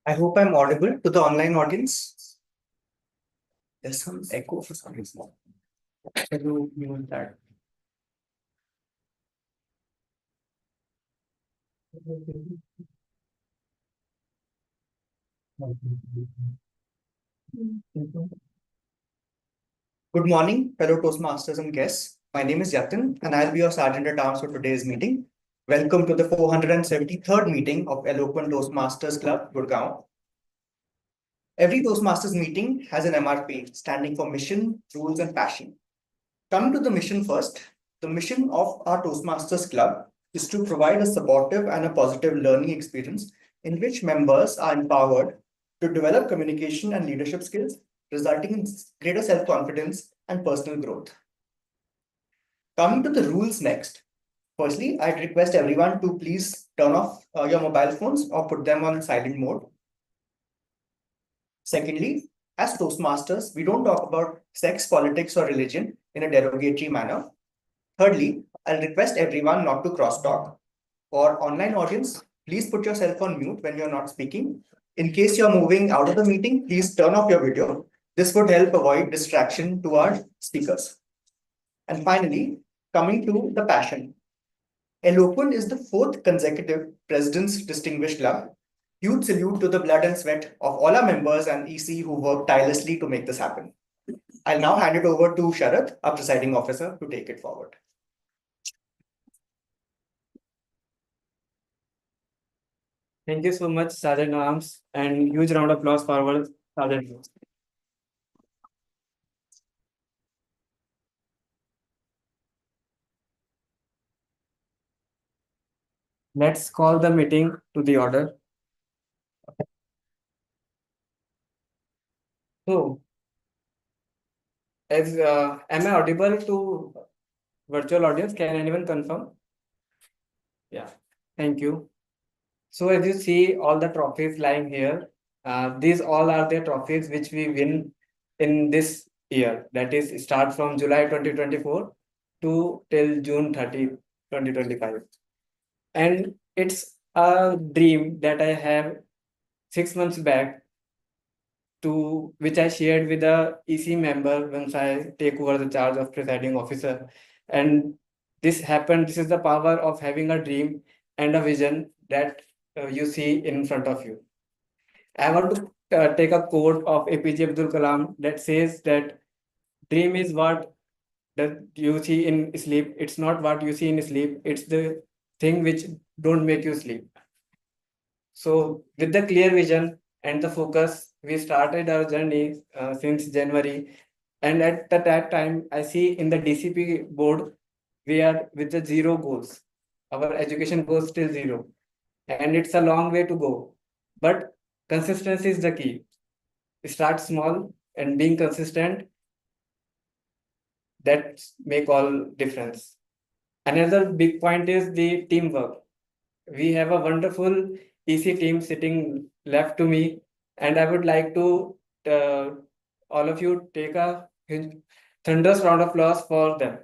I hope I'm audible to the online audience. There's some echo for some reason. Can you mute that? Good morning, fellow Toastmasters and guests. My name is Yatin, and I'll be your Sergeant at Arms for today's meeting. Welcome to the 473rd meeting of Eloquent Toastmasters Club, Gurgaon. Every Toastmasters meeting has an MRP standing for mission, rules, and passion. Coming to the mission first, the mission of our Toastmasters Club is to provide a supportive and a positive learning experience in which members are empowered to develop communication and leadership skills, resulting in greater self-confidence and personal growth. Coming to the rules next. Firstly, I'd request everyone to please turn off your mobile phones or put them on silent mode. Secondly, as Toastmasters, we don't talk about sex, politics, or religion in a derogatory manner. Thirdly, I'll request everyone not to crosstalk. For online audience, please put yourself on mute when you're not speaking. In case you're moving out of the meeting, please turn off your video. This would help avoid distraction to our speakers. And finally, coming to the passion. Eloquent is the fourth consecutive President's Distinguished Club. Huge salute to the blood and sweat of all our members and EC who worked tirelessly to make this happen. I'll now hand it over to Sharath, our presiding officer, to take it forward. Thank you so much, Sergeant Arms, and huge round of applause for our Sergeant. Let's call the meeting to the order. So, am I audible to virtual audience? Can anyone confirm? Yeah, thank you. So as you see all the trophies lying here, these all are the trophies which we win in this year. That is start from July 2024 to till June 30, 2025. And it's a dream that I have 6 months back to which I shared with the EC member once I take over the charge of presiding officer. And this happened. This is the power of having a dream and a vision that you see in front of you. I want to take a quote of APJ Abdul Kalam that says that dream is what that you see in sleep. It's not what you see in sleep. It's the thing which don't make you sleep. So with the clear vision and the focus, we started our journey since January. And at that time, I see in the DCP board, we are with the zero goals. Our education goes till zero. And it's a long way to go. But consistency is the key. Start small and being consistent, that make all difference. Another big point is the teamwork. We have a wonderful EC team sitting left to me, and I would like to all of you take a thunderous round of applause for them.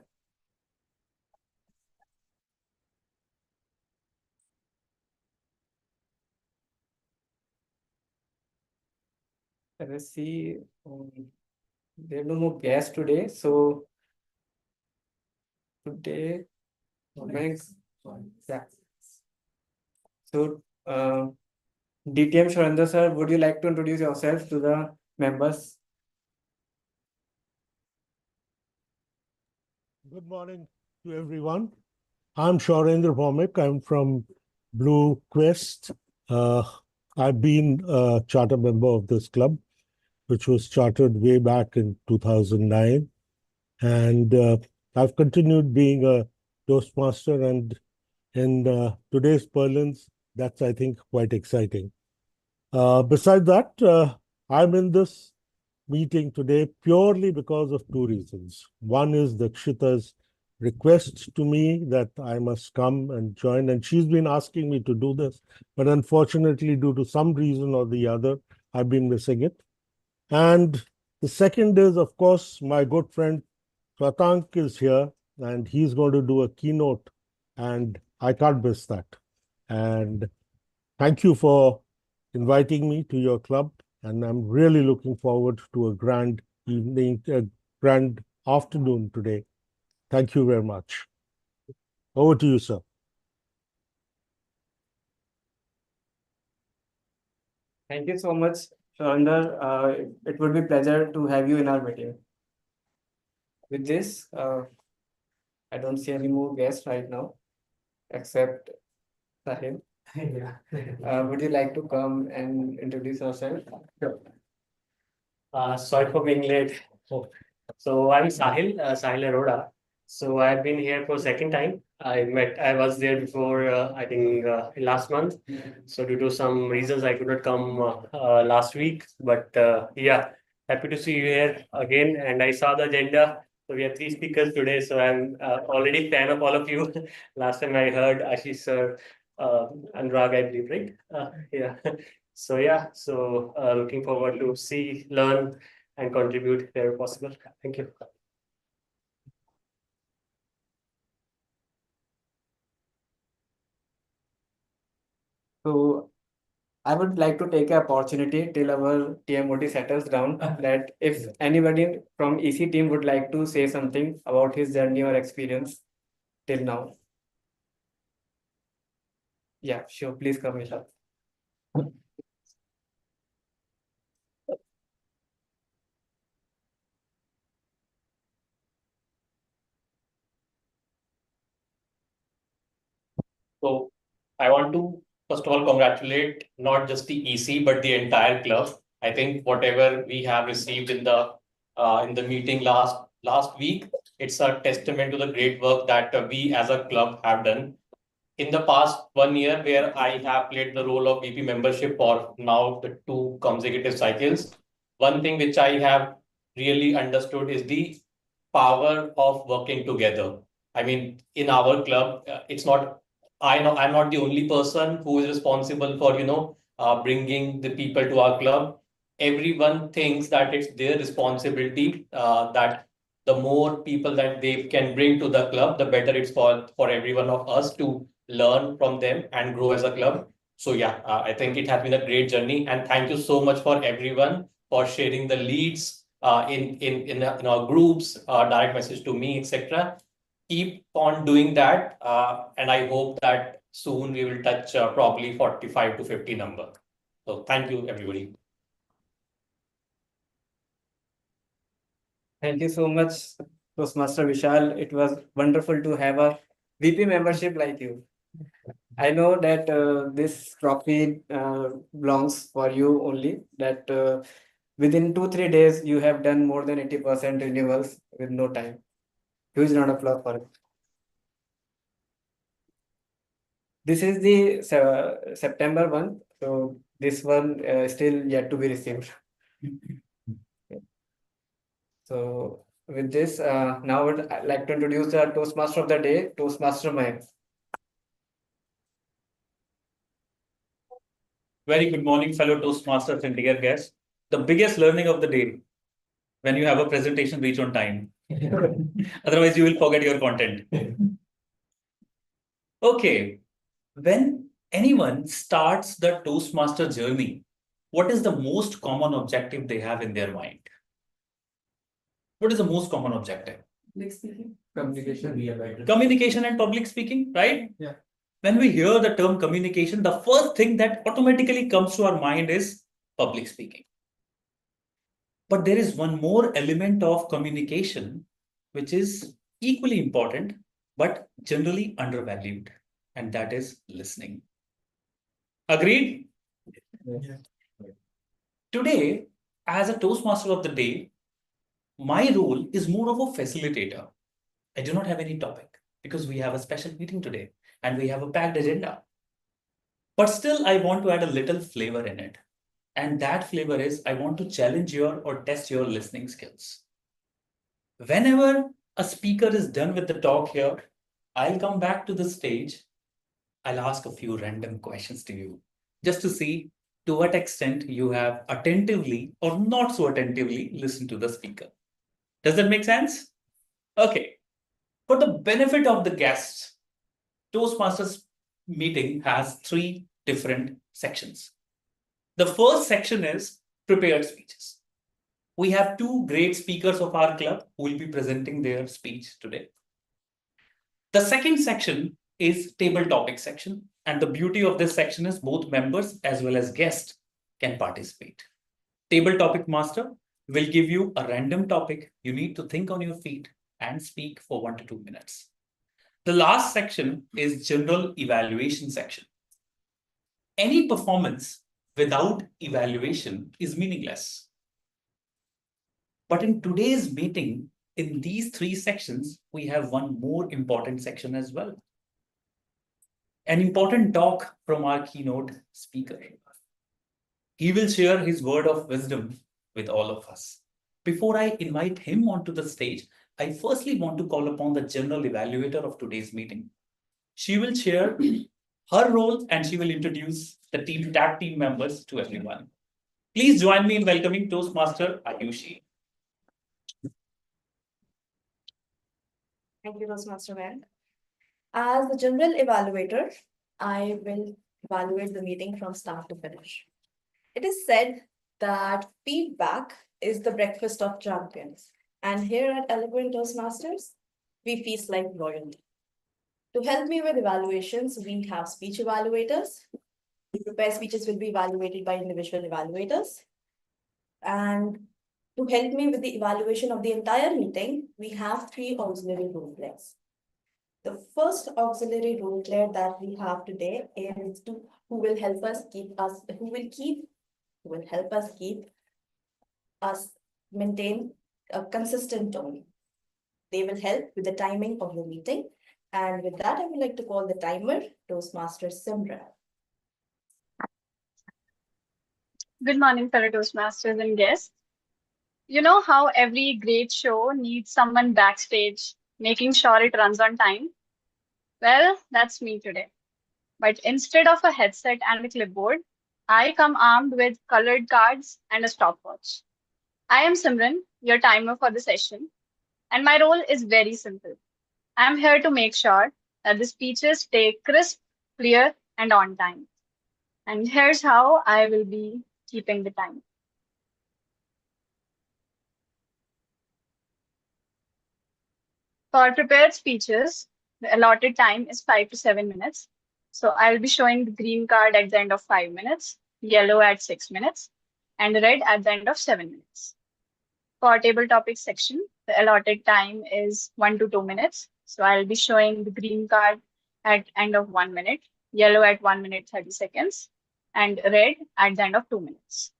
Let's see, there are no more guests today, so today, yeah. So, DTM Shwetank sir, would you like to introduce yourself to the members? Good morning to everyone. I'm Shaurendra Bhaumik. I'm from Blue Quest. I've been a charter member of this club, which was chartered way back in 2009. And I've continued being a Toastmaster, and in today's parlance, that's, I think, quite exciting. Besides that, I'm in this meeting today purely because of two reasons. One is Dakshita's request to me that I must come and join, and she's been asking me to do this, but unfortunately, due to some reason or the other, I've been missing it. And the second is, of course, my good friend Shwetank is here, and he's going to do a keynote, and I can't miss that. And thank you for inviting me to your club, and I'm really looking forward to a grand evening, a grand afternoon today. Thank you very much. Over to you, sir. Thank you so much, Sharinder. It would be pleasure to have you in our meeting. With this, I don't see any more guests right now, except Sahil. Yeah. Would you like to come and introduce yourself? Sure. Sorry for being late. So I'm Sahil Arora. So I've been here for second time. I was there before, I think last month. So due to some reasons, I could not come last week. But yeah, happy to see you here again. And I saw the agenda. So we have three speakers today. So I'm already fan of all of you. Last time I heard Ashish sir, Anurag, I believe, right? Yeah. So yeah, so looking forward to see, learn, and contribute where possible. Thank you. So I would like to take an opportunity till our TMOT settles down that if anybody from EC team would like to say something about his journey or experience till now. Yeah, sure. Please come, Vishal. So I want to first of all congratulate not just the EC but the entire club. I think whatever we have received in the meeting last week, it's a testament to the great work that we as a club have done. In the past 1 year, where I have played the role of VP membership for now the two consecutive cycles, one thing which I have really understood is the power of working together. I mean, in our club, it's not I know I'm not the only person who is responsible for bringing the people to our club. Everyone thinks that it's their responsibility. That the more people that they can bring to the club, the better it's for every one of us to learn from them and grow as a club. So yeah, I think it has been a great journey, and thank you so much for everyone for sharing the leads in our groups, direct message to me, etc. Keep on doing that, and I hope that soon we will touch probably 45 to 50 number. So thank you, everybody. Thank you so much, Toastmaster Vishal. It was wonderful to have a VP membership like you. I know that this trophy belongs for you only, that within 2-3 days you have done more than 80% renewals with no time. Huge round of applause for it. This is the September one, so this one still yet to be received. So with this, now I would like to introduce the Toastmaster of the day, Toastmaster Mayank. Very good morning, fellow Toastmasters and dear guests. The biggest learning of the day, when you have a presentation, reach on time. Otherwise, you will forget your content. Okay, when anyone starts the Toastmaster journey, what is the most common objective they have in their mind? What is the most common objective? Communication. Communication and public speaking, right? Yeah. When we hear the term communication, the first thing that automatically comes to our mind is public speaking. But there is one more element of communication, which is equally important, but generally undervalued, and that is listening. Agreed? Yeah. Today, as a Toastmaster of the day, my role is more of a facilitator. I do not have any topic because we have a special meeting today and we have a packed agenda. But still, I want to add a little flavor in it. And that flavor is I want to challenge your or test your listening skills. Whenever a speaker is done with the talk here, I'll come back to the stage. I'll ask a few random questions to you just to see to what extent you have attentively or not so attentively listened to the speaker. Does that make sense? Okay. For the benefit of the guests, Toastmasters meeting has 3 different sections. The first section is prepared speeches. We have two great speakers of our club who will be presenting their speech today. The second section is table topic section. And the beauty of this section is both members as well as guests can participate. Table topic master will give you a random topic. You need to think on your feet and speak for 1 to 2 minutes. The last section is general evaluation section. Any performance without evaluation is meaningless. But in today's meeting, in these three sections, we have one more important section as well. An important talk from our keynote speaker. He will share his word of wisdom with all of us. Before I invite him onto the stage, I firstly want to call upon the general evaluator of today's meeting. She will share her role and she will introduce the tag team members to everyone. Please join me in welcoming Toastmaster Ayushi. Thank you, Toastmaster Man. As the general evaluator, I will evaluate the meeting from start to finish. It is said that feedback is the breakfast of champions. And here at Eloquent Toastmasters, we feast like royalty. To help me with evaluations, we have speech evaluators. Prepared speeches will be evaluated by individual evaluators. And to help me with the evaluation of the entire meeting, we have 3 auxiliary role players. The first auxiliary role player that we have today is who will help us keep us maintain a consistent tone. They will help with the timing of the meeting. And with that, I would like to call the timer Toastmaster Simran. Good morning, fellow Toastmasters and guests. You know how every great show needs someone backstage, making sure it runs on time? Well, that's me today. But instead of a headset and a clipboard, I come armed with colored cards and a stopwatch. I am Simran, your timer for the session, and my role is very simple. I'm here to make sure that the speeches stay crisp, clear, and on time. And here's how I will be keeping the time. For prepared speeches, the allotted time is 5 to 7 minutes. So I'll be showing the green card at the end of 5 minutes, yellow at 6 minutes, and red at the end of 7 minutes. For table topic section, the allotted time is 1 to 2 minutes. So I'll be showing the green card at end of 1 minute, yellow at 1 minute 30 seconds, and red at the end of 2 minutes.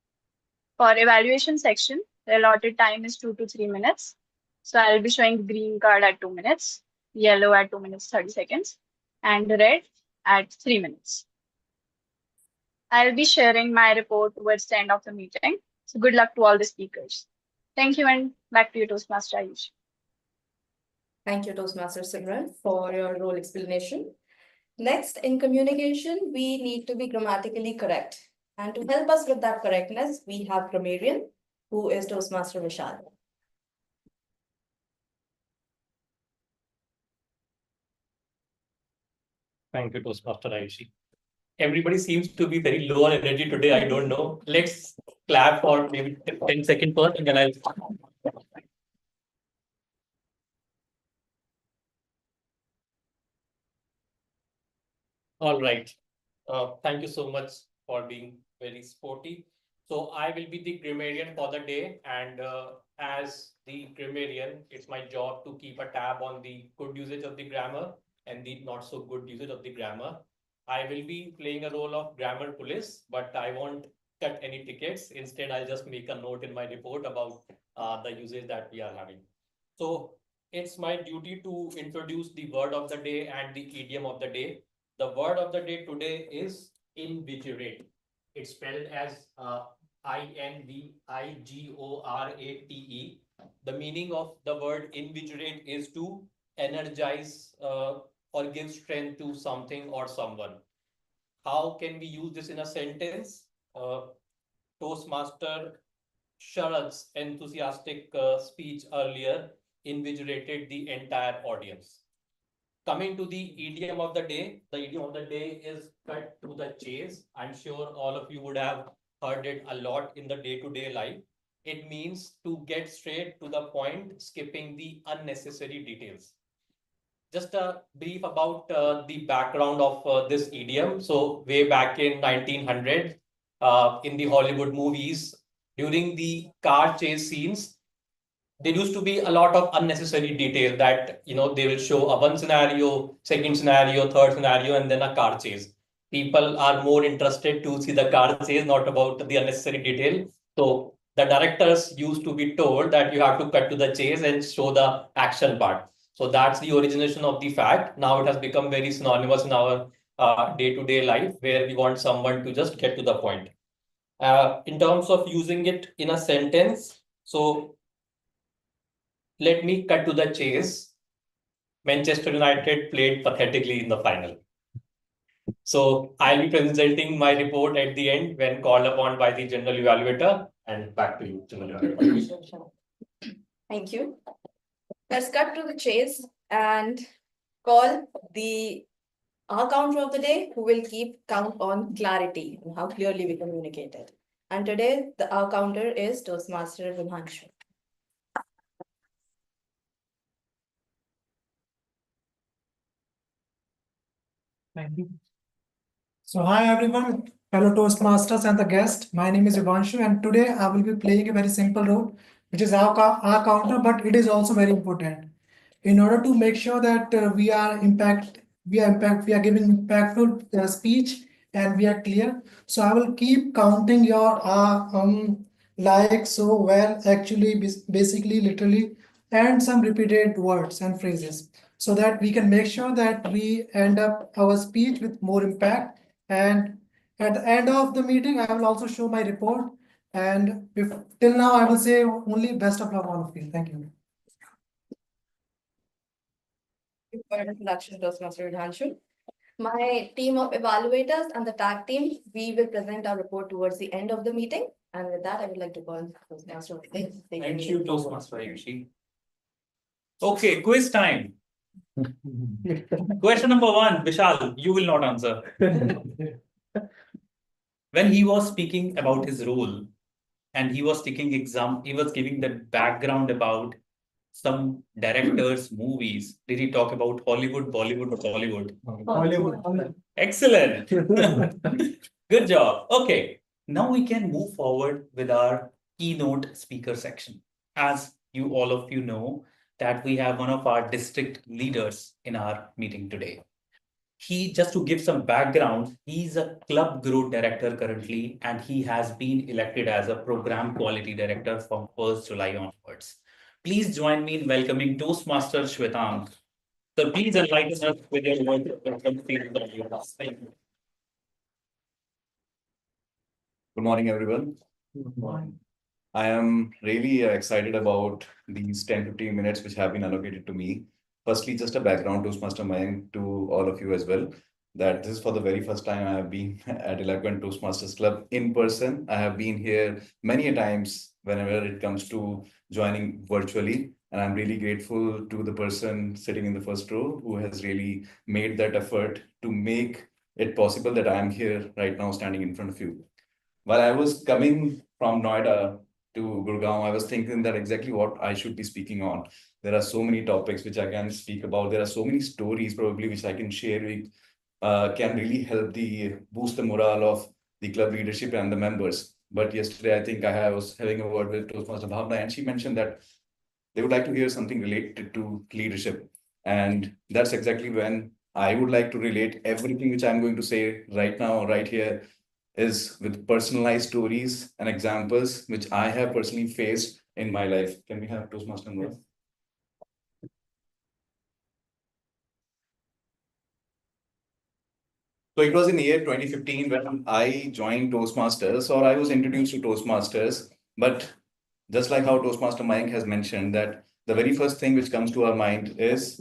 For evaluation section, the allotted time is 2 to 3 minutes. So I'll be showing the green card at 2 minutes, yellow at 2 minutes 30 seconds, and red at 3 minutes. I'll be sharing my report towards the end of the meeting. So good luck to all the speakers. Thank you, and back to you, Toastmaster Ayush. Thank you, Toastmaster Simran, for your role explanation. Next, in communication, we need to be grammatically correct. And to help us with that correctness, we have grammarian, who is Toastmaster Vishal. Thank you, Toastmaster Ayushi. Everybody seems to be very low on energy today. I don't know. Let's clap for maybe 10 seconds first, and then I'll. All right. Thank you so much for being very sporty. So I will be the grammarian for the day, and as the grammarian, it's my job to keep a tab on the good usage of the grammar and the not so good usage of the grammar. I will be playing a role of grammar police, but I won't cut any tickets. Instead, I'll just make a note in my report about the usage that we are having. So it's my duty to introduce the word of the day and the idiom of the day. The word of the day today is invigorate. It's spelled as invigorate. The meaning of the word invigorate is to energize or give strength to something or someone. How can we use this in a sentence? Toastmaster Sharad's enthusiastic speech earlier invigorated the entire audience. Coming to the idiom of the day is cut to the chase. I'm sure all of you would have heard it a lot in the day-to-day life. It means to get straight to the point, skipping the unnecessary details. Just a brief about the background of this idiom. So way back in 1900, in the Hollywood movies, during the car chase scenes, there used to be a lot of unnecessary detail that, they will show a one scenario, second scenario, third scenario, and then a car chase. People are more interested to see the car chase, not about the unnecessary detail. So the directors used to be told that you have to cut to the chase and show the action part. So that's the origination of the fact. Now it has become very synonymous in our day-to-day life, where we want someone to just get to the point. In terms of using it in a sentence, so let me cut to the chase. Manchester United played pathetically in the final. So I'll be presenting my report at the end when called upon by the general evaluator. And back to you, general evaluator. Thank you. Let's cut to the chase and call the our counter of the day, who will keep count on clarity and how clearly we communicated. And today, our counter is Toastmaster Vinhanshu. Thank you. So hi everyone, fellow Toastmasters and the guest. My name is Ivanshu, and today I will be playing a very simple role, which is our counter, but it is also very important. In order to make sure that we are giving impactful speech and we are clear. So I will keep counting your like so well, actually, basically, literally, and some repeated words and phrases, so that we can make sure that we end up our speech with more impact. And at the end of the meeting, I will also show my report. And till now, I will say only best of luck, all of you. Thank you. For an introduction, Toastmaster Vinhanshu. My team of evaluators and the tag team, we will present our report towards the end of the meeting. And with that, I would like to call Toastmaster. Thank you, Toastmaster Ayushi. Okay, quiz time. Question number 1, Vishal, you will not answer. When he was speaking about his role and he was giving the background about some directors' movies, did he talk about Hollywood, Bollywood, or Tollywood? Hollywood. Excellent. Good job. Okay, now we can move forward with our keynote speaker section. As all of you know, that we have one of our district leaders in our meeting today. Just to give some background, he's a club growth director currently, and he has been elected as a program quality director from 1st July onwards. Please join me in welcoming Toastmaster Shwetank. So please enlighten us with your words. Thank you. Good morning, everyone. Good morning. I am really excited about these 10-15 minutes which have been allocated to me. Firstly, just a background Toastmaster Mayank to all of you as well, that this is for the very first time I have been at Eloquent Toastmasters Club in person. I have been here many a times whenever it comes to joining virtually. And I'm really grateful to the person sitting in the first row who has really made that effort to make it possible that I'm here right now standing in front of you. While I was coming from Noida to Gurgaon, I was thinking that exactly what I should be speaking on. There are so many topics which I can speak about. There are so many stories probably which I can share with, can really help boost the morale of the club leadership and the members. But yesterday, I think I was having a word with Toastmaster Bhavna, and she mentioned that they would like to hear something related to leadership. And that's exactly when I would like to relate everything which I'm going to say right now, right here, is with personalized stories and examples which I have personally faced in my life. Can we have Toastmaster number? Yes. So it was in the year 2015 when I joined Toastmasters, or I was introduced to Toastmasters. But just like how Toastmaster Mayank has mentioned, that the very first thing which comes to our mind is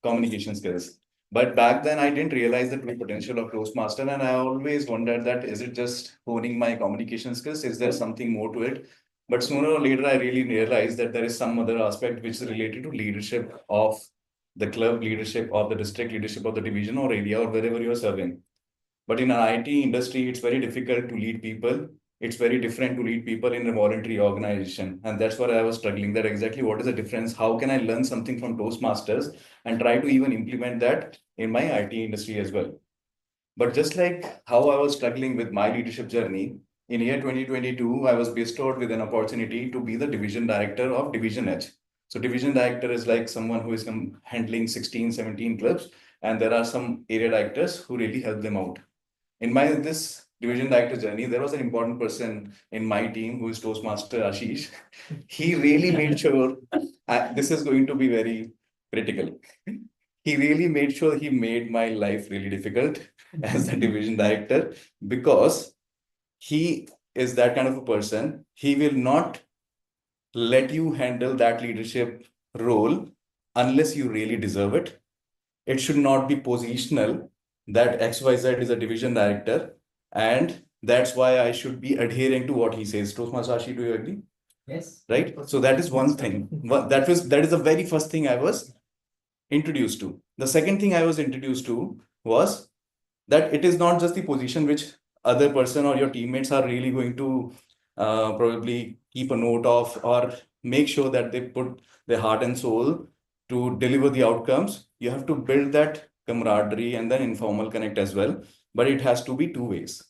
communication skills. But back then, I didn't realize the true potential of Toastmaster, and I always wondered that, is it just honing my communication skills? Is there something more to it? But sooner or later, I really realized that there is some other aspect which is related to leadership of the club, leadership of the district, leadership of the division or area or wherever you're serving. But in an IT industry, it's very difficult to lead people It's very different to lead people in a voluntary organization. And that's what I was struggling, that exactly what is the difference? How can I learn something from Toastmasters and try to even implement that in my IT industry as well? But just like how I was struggling with my leadership journey, in year 2022, I was bestowed with an opportunity to be the division director of Division Edge. So division director is like someone who is handling 16, 17 clubs, and there are some area directors who really help them out. In this division director journey, there was an important person in my team who is Toastmaster Ashish. He really made sure this is going to be very critical. He really made sure he made my life really difficult as a division director, because he is that kind of a person. He will not let you handle that leadership role unless you really deserve it. It should not be positional that XYZ is a division director, and that's why I should be adhering to what he says. Toastmaster Ashi, do you agree? Yes. Right? So that is one thing. That is the very first thing I was introduced to. The second thing I was introduced to was that it is not just the position which other person or your teammates are really going to probably keep a note of or make sure that they put their heart and soul to deliver the outcomes. You have to build that camaraderie and then informal connect as well, but it has to be two ways,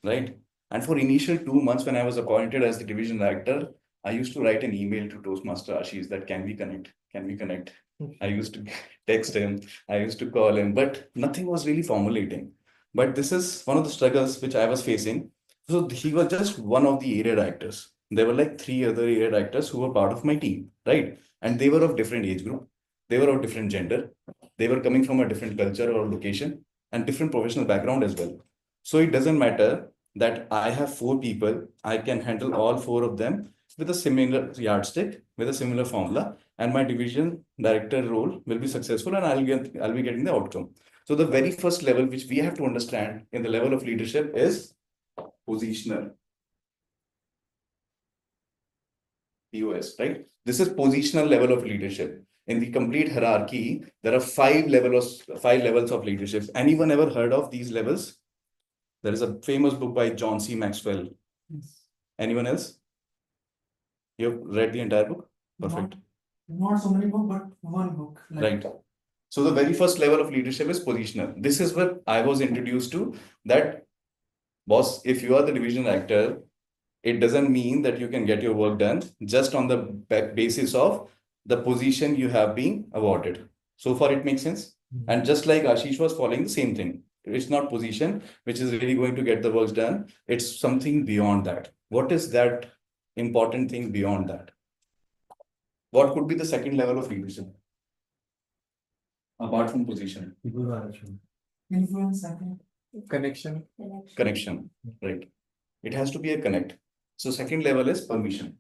right? And for initial 2 months when I was appointed as the division director, I used to write an email to Toastmaster Ashish that can we connect? Can we connect? I used to text him, I used to call him, but nothing was really formulating. But this is one of the struggles which I was facing. So he was just one of the area directors. There were like 3 other area directors who were part of my team, right? And they were of different age group. They were of different gender. They were coming from a different culture or location and different professional background as well. So it doesn't matter that I have 4 people. I can handle all 4 of them with a similar yardstick, with a similar formula, and my division director role will be successful, and I'll be getting the outcome. So the very first level which we have to understand in the level of leadership is positional. POS, right? This is positional level of leadership. In the complete hierarchy, there are 5 levels of leadership. Anyone ever heard of these levels? There is a famous book by John C. Maxwell. Yes. Anyone else? You've read the entire book? Perfect. Not so many books, but one book. Right. So the very first level of leadership is positional. This is what I was introduced to, that boss, if you are the division director, it doesn't mean that you can get your work done just on the basis of the position you have been awarded. So far it makes sense. And just like Ashish was following the same thing. It's not position which is really going to get the work done. It's something beyond that. What is that important thing beyond that? What could be the second level of leadership? Apart from position. Influence, I think. Connection. Connection, right? It has to be a connect. So second level is permission.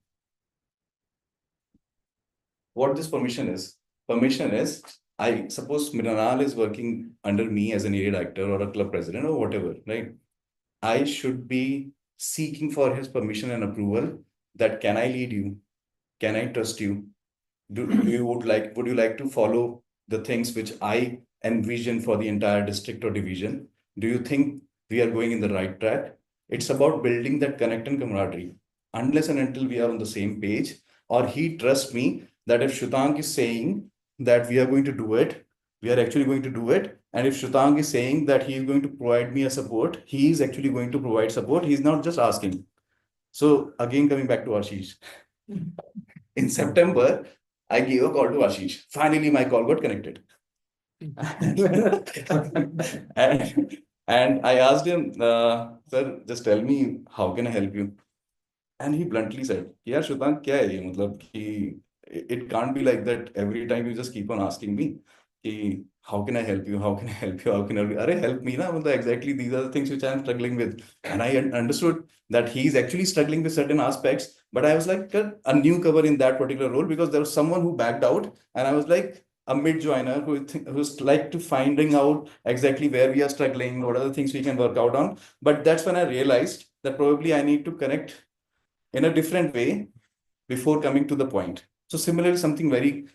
What this permission is? Permission is, I suppose Mrinal is working under me as an area director or a club president or whatever, right? I should be seeking for his permission and approval that can I lead you? Can I trust you? Would you like to follow the things which I envision for the entire district or division? Do you think we are going in the right track? It's about building that connect and camaraderie. Unless and until we are on the same page, or he trusts me that if Shwetank is saying that we are going to do it, we are actually going to do it. And if Shwetank is saying that he is going to provide me a support, he is actually going to provide support. He's not just asking. So again, coming back to Ashish. In September, I gave a call to Ashish. Finally, my call got connected. and I asked him, sir, just tell me, how can I help you? And he bluntly said, yeah, Shwetank, kya hai ye? Matlab ki it can't be like that every time you just keep on asking me, ki, how can I help you? How can I help you? How can I help you? Arey, help me na. Exactly, these are the things which I'm struggling with. And I understood that he's actually struggling with certain aspects, but I was like a newcomer in that particular role because there was someone who backed out, and I was like a mid joiner who's like to finding out exactly where we are struggling, what are the things we can work out on. But that's when I realized that probably I need to connect in a different way before coming to the point. So similarly, something very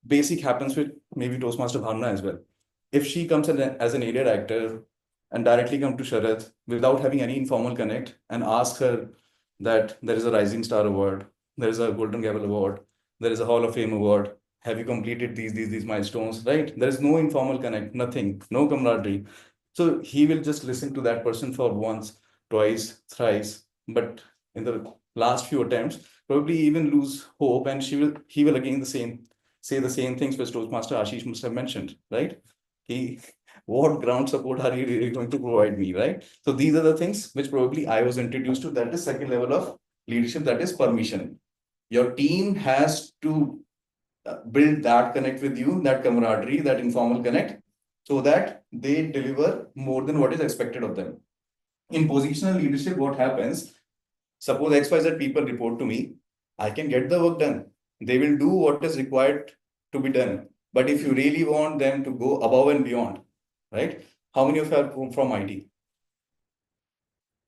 basic happens with maybe Toastmaster Bhavna as well. If she comes as an area director and directly come to Sharad without having any informal connect and ask her that there is a Rising Star Award, there is a Golden Gavel Award, there is a Hall of Fame Award. Have you completed these milestones, right? There is no informal connect, nothing, no camaraderie. So he will just listen to that person for once, twice, thrice, but in the last few attempts, probably even lose hope, and he will again say the same things which Toastmaster Ashish must have mentioned, right? What ground support are you really going to provide me, right? So these are the things which probably I was introduced to. That is second level of leadership, that is permission. Your team has to build that connect with you, that camaraderie, that informal connect, so that they deliver more than what is expected of them. In positional leadership, what happens? Suppose XYZ people report to me, I can get the work done. They will do what is required to be done. But if you really want them to go above and beyond, right? How many of you are from IT?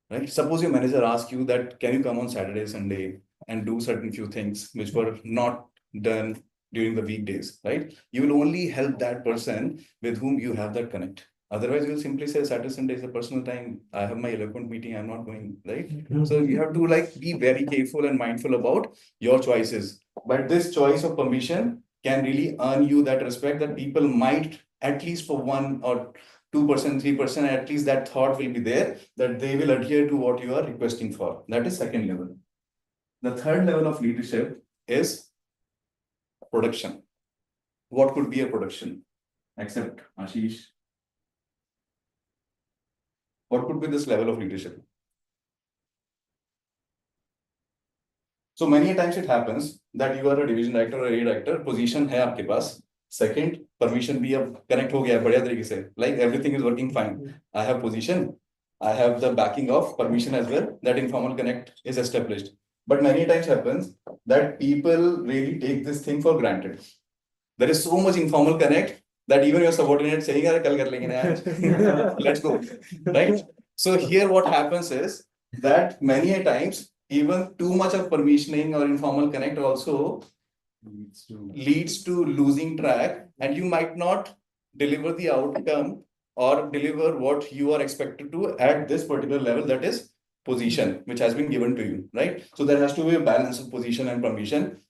Right? Suppose your manager asks you that, can you come on Saturday, Sunday and do certain few things which were not done during the weekdays, right? You will only help that person with whom you have that connect. Otherwise, you'll simply say Saturday, Sunday is a personal time. I have my eloquent meeting. I'm not going, right? So you have to be very careful and mindful about your choices. But this choice of permission can really earn you that respect that people might, at least for 1 or 2%, 3%, at least that thought will be there that they will adhere to what you are requesting for. That is second level. The third level of leadership is production. What could be a production? Except Ashish. What could be this level of leadership? So many times it happens that you are a division director or a director, position hai aapke paas. Second, permission bhi ab connect ho gaya badhiya tarike se. Like everything is working fine. I have position. I have the backing of permission as well. That informal connect is established. But many times happens that people really take this thing for granted. There is so much informal connect that even your subordinate saying, kal kar lenge na, let's go, right? So here what happens is that many a times, even too much of permissioning or informal connect also leads to losing track, and you might not deliver the outcome or deliver what you are expected to at this particular level, that is position, which has been given to you, right? So there has to be a balance of position and permission.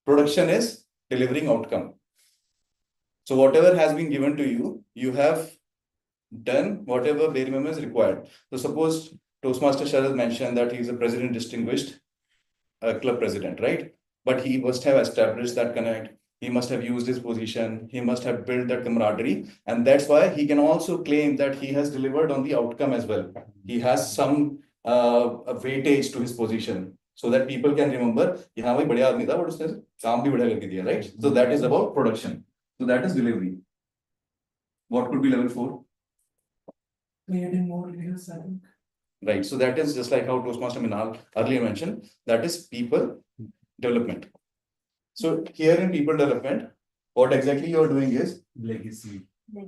Production is delivering outcome. So whatever has been given to you, you have done whatever bare minimum is required. So suppose Toastmaster Sharad mentioned that he is a president distinguished club president, right? But he must have established that connect. He must have used his position. He must have built that camaraderie. And that's why he can also claim that he has delivered on the outcome as well. He has some weightage to his position so that people can remember, right? So that is about production. So that is delivery. What could be level 4? Creating more leaders, I think. Right. So that is just like how Toastmaster Minal earlier mentioned, that is people development. So here in people development, what exactly you're doing is legacy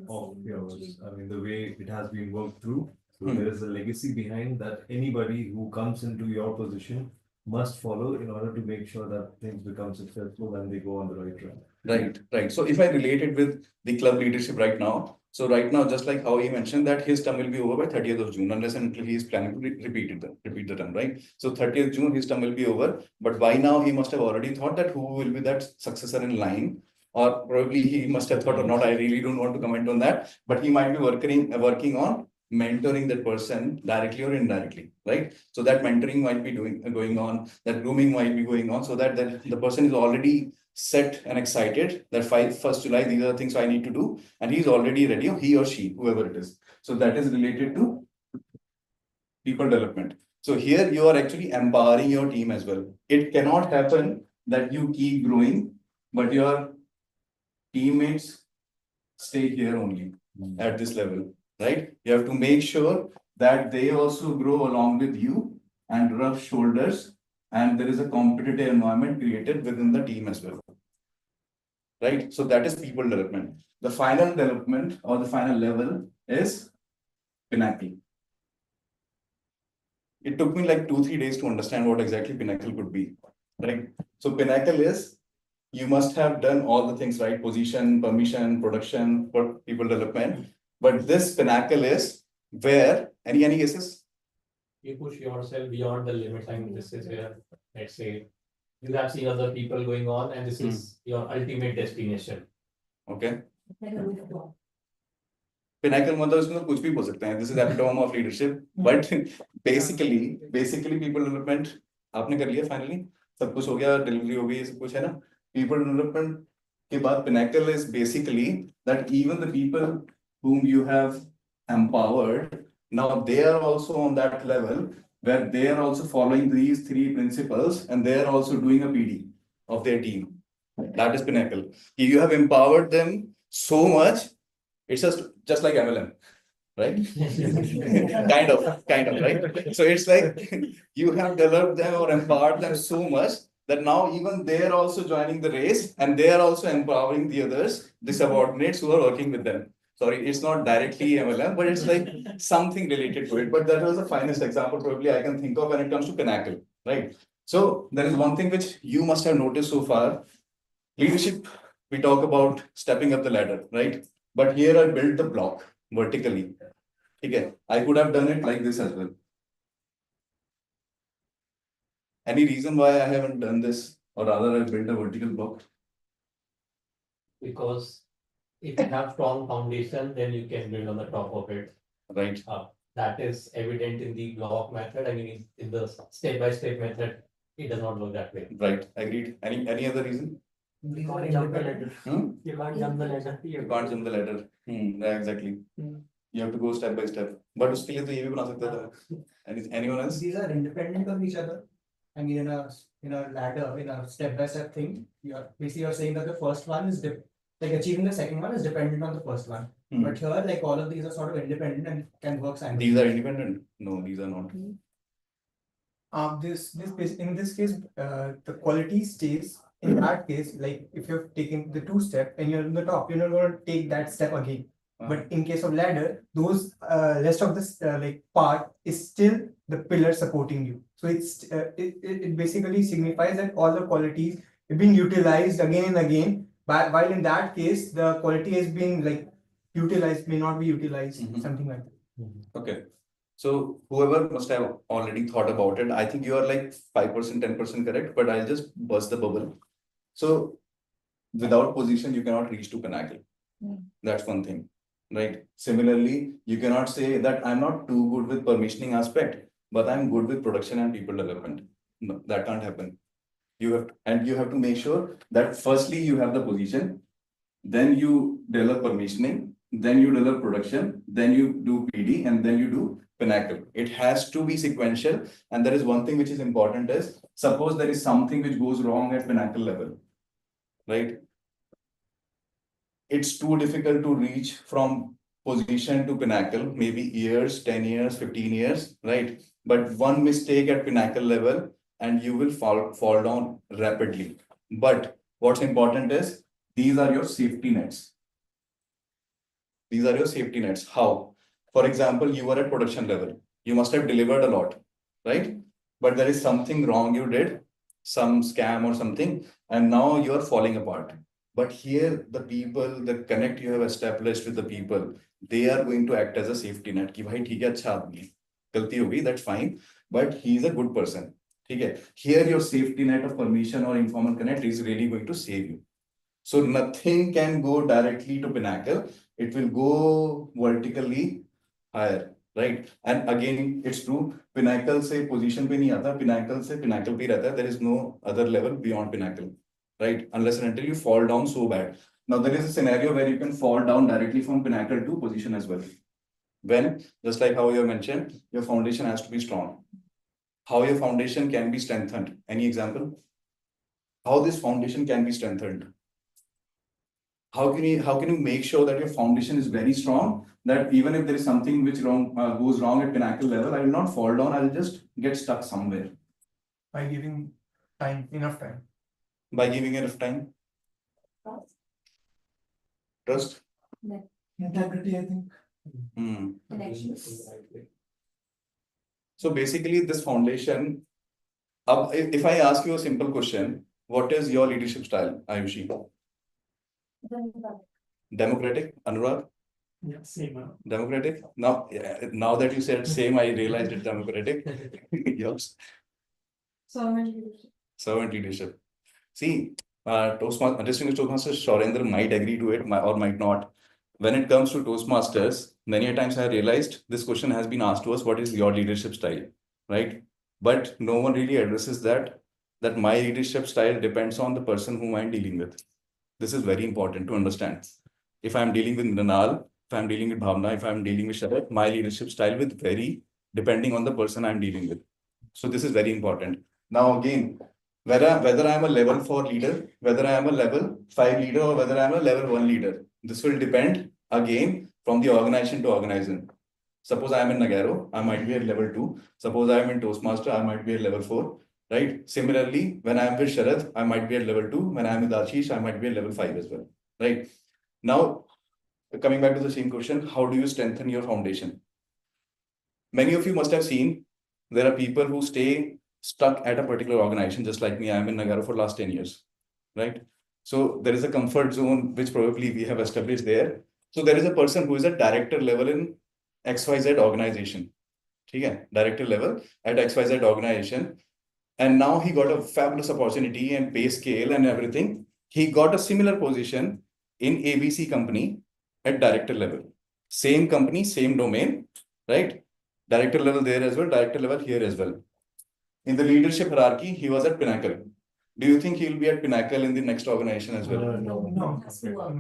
of yours. I mean, the way it has been worked through. So there is a legacy behind that anybody who comes into your position must follow in order to make sure that things become successful and they go on the right track. Right, right. So if I relate it with the club leadership right now, so right now, just like how he mentioned that his term will be over by 30th of June, unless and until he is planning to repeat the term, right? So 30th June, his term will be over. But by now, he must have already thought that who will be that successor in line, or probably he must have thought or not. I really don't want to comment on that, but he might be working on mentoring that person directly or indirectly, right? So that mentoring might be going on, that grooming might be going on, so that the person is already set and excited that 1st July, these are the things I need to do, and he's already ready, he or she, whoever it is. So that is related to people development. So here you are actually empowering your team as well. It cannot happen that you keep growing, but your teammates stay here only at this level, right? You have to make sure that they also grow along with you and rub shoulders, and there is a competitive environment created within the team as well. Right? So that is people development. The final development or the final level is pinnacle. It took me like 2-3 days to understand what exactly pinnacle could be. Right? So pinnacle is you must have done all the things, right? Position, permission, production, for people development. But this pinnacle is where any guesses? you push yourself beyond the limits. I mean, this is where, let's say, you have seen other people going on, and this is your ultimate destination. Okay. Pinnacle मतलब इसमें कुछ भी बोल सकते हैं. This is epitome of leadership. But basically people development आपने कर लिया finally. सब कुछ हो गया, delivery हो गई, सब कुछ है ना. People development के बाद pinnacle is basically that even the people whom you have empowered, now they are also on that level where they are also following these three principles and they are also doing a PD of their team. That is pinnacle. You have empowered them so much. It's just like MLM, right? kind of, right? So it's like you have developed them or empowered them so much that now even they are also joining the race and they are also empowering the others, the subordinates who are working with them. Sorry, it's not directly MLM, but it's like something related to it. But that was the finest example probably I can think of when it comes to Pinnacle, right? So there is one thing which you must have noticed so far. Leadership, we talk about stepping up the ladder, right? But here I built the block vertically. Okay, I could have done it like this as well. Any reason why I haven't done this, or rather I built a vertical block? Because if you have strong foundation, then you can build on the top of it. Right. That is evident in the block method. I mean, in the step-by-step method, it does not work that way. Right, agreed. Any other reason? You can't jump the ladder. You can't jump the ladder. You can't jump the ladder. Yeah, exactly. You have to go step by step. But उसके लिए तो ये भी बना सकता था. Anyone else? These are independent of each other. I mean, in a ladder, in a step-by-step thing, you're saying that the first one is like achieving the second one is dependent on the first one. But here, like all of these are sort of independent and can work simultaneously. These are independent? No, these are not. In this case, the quality stays. In that case, like if you're taking the 2-step and you're in the top, you're not going to take that step again. But in case of ladder, those rest of this like part is still the pillar supporting you. So it basically signifies that all the qualities are being utilized again and again. While in that case, the quality is being like utilized, may not be utilized, something like that. Okay. So whoever must have already thought about it, I think you are like 5%, 10% correct, but I'll just burst the bubble. So without position, you cannot reach to Pinnacle. That's one thing, right? Similarly, you cannot say that I'm not too good with permissioning aspect, but I'm good with production and people development. No, that can't happen. You have to make sure that firstly you have the position, then you develop permissioning, then you develop production, then you do PD, and then you do Pinnacle. It has to be sequential. And there is one thing which is important is, suppose there is something which goes wrong at Pinnacle level, right? It's too difficult to reach from position to Pinnacle, maybe years, 10 years, 15 years, right? But one mistake at Pinnacle level and you will fall down rapidly. But what's important is, these are your safety nets. These are your safety nets. How? For example, you were at production level. You must have delivered a lot, right? But there is something wrong you did, some scam or something, and now you're falling apart. But here, the people, the connect you have established with the people, they are going to act as a safety net. कि भाई ठीक है, अच्छा आदमी है, गलती हो गई, that's fine, but he is a good person. ठीक है. Here, your safety net of permission or informal connect is really going to save you. So nothing can go directly to Pinnacle. It will go vertically higher, right? And again, it's true. Pinnacle से position पे नहीं आता, Pinnacle से Pinnacle पे ही रहता है. There is no other level beyond Pinnacle, right? Unless and until you fall down so bad. Now there is a scenario where you can fall down directly from Pinnacle to position as well. When, just like how you mentioned, your foundation has to be strong. How your foundation can be strengthened? Any example? How this foundation can be strengthened? How can you make sure that your foundation is very strong, that even if there is something which goes wrong at Pinnacle level, I will not fall down, I will just get stuck somewhere. By giving time, enough time. By giving enough time. Trust. Integrity, I think. Connections. So basically this foundation, if I ask you a simple question, what is your leadership style, Ayushi? Democratic, Anurag? Yeah, same. Democratic? Now, now that you said same, I realized it's democratic. Yours? Servant leadership. See, distinguished Toastmaster Shorendra might agree to it or might not. When it comes to Toastmasters, many a times I realized this question has been asked to us, what is your leadership style, right? But no one really addresses that my leadership style depends on the person whom I'm dealing with. This is very important to understand. If I'm dealing with Mrinal, if I'm dealing with Bhavna, if I'm dealing with Sharad, my leadership style will vary depending on the person I'm dealing with. So this is very important. Now again, whether I'm a level 4 leader, whether I'm a level 5 leader, or whether I'm a level 1 leader, this will depend again from the organization to organization. Suppose I'm in Nagaro, I might be at level 2. Suppose I'm in Toastmaster, I might be at level 4. Right? Similarly, when I'm with Sharad, I might be at level 2. When I'm with Ashish, I might be at level 5 as well. Right? Now, coming back to the same question, how do you strengthen your foundation? Many of you must have seen there are people who stay stuck at a particular organization, just like me. I'm in Nagaro for last 10 years. Right? So there is a comfort zone which probably we have established there. So there is a person who is at director level in XYZ organization. Okay? Director level at XYZ organization. And now he got a fabulous opportunity and pay scale and everything. He got a similar position in ABC company at director level. Same company, same domain, right? Director level there as well, director level here as well. In the leadership hierarchy, he was at Pinnacle. Do you think he will be at Pinnacle in the next organization as well? No.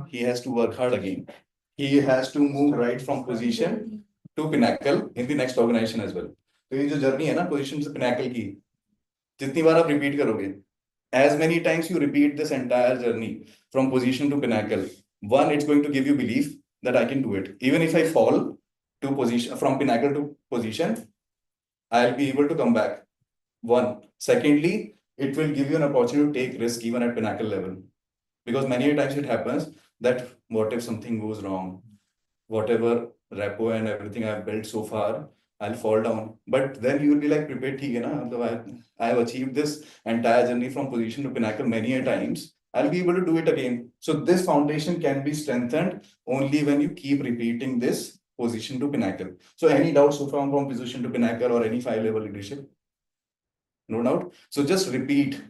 He has to work hard again. He has to move right from position to Pinnacle in the next organization as well. So ये जो journey है ना position से Pinnacle की, जितनी बार आप repeat करोगे, as many times you repeat this entire journey from position to Pinnacle, one, it's going to give you belief that I can do it. Even if I fall to position from Pinnacle to position, I'll be able to come back. One. Secondly, it will give you an opportunity to take risk even at Pinnacle level. Because many times it happens that what if something goes wrong? Whatever repo and everything I've built so far, I'll fall down. But then you will be like, prepared, I have achieved this entire journey from position to Pinnacle many a times. I'll be able to do it again. So this foundation can be strengthened only when you keep repeating this position to Pinnacle. So any doubts so far from position to Pinnacle or any 5-level leadership? No doubt. So just repeat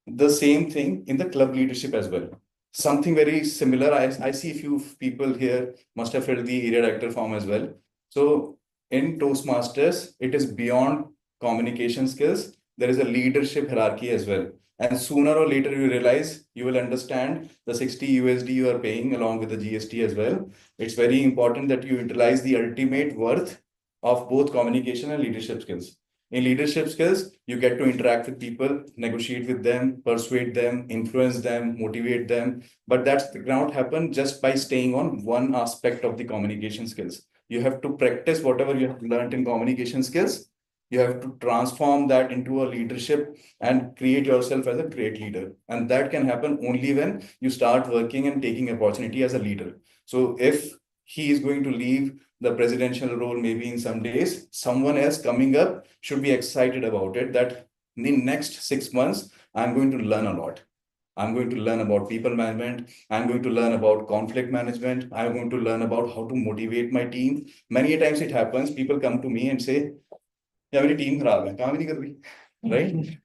the same thing in the club leadership as well. Something very similar. I see a few people here must have filled the area director form as well. So in Toastmasters, it is beyond communication skills. There is a leadership hierarchy as well. And sooner or later, you realize you will understand the 60 USD you are paying along with the GST as well. It's very important that you utilize the ultimate worth of both communication and leadership skills. In leadership skills, you get to interact with people, negotiate with them, persuade them, influence them, motivate them. But that's cannot happen just by staying on one aspect of the communication skills. You have to practice whatever you have learned in communication skills. You have to transform that into a leadership and create yourself as a great leader. And that can happen only when you start working and taking opportunity as a leader. So if he is going to leave the presidential role maybe in some days, someone else coming up should be excited about it, that in the next 6 months, I'm going to learn a lot. I'm going to learn about people management. I'm going to learn about conflict management. I'm going to learn about how to motivate my team. Many times it happens, people come to me and say, yeah, my team kharab hai, kaam hi nahi kar rahi, right?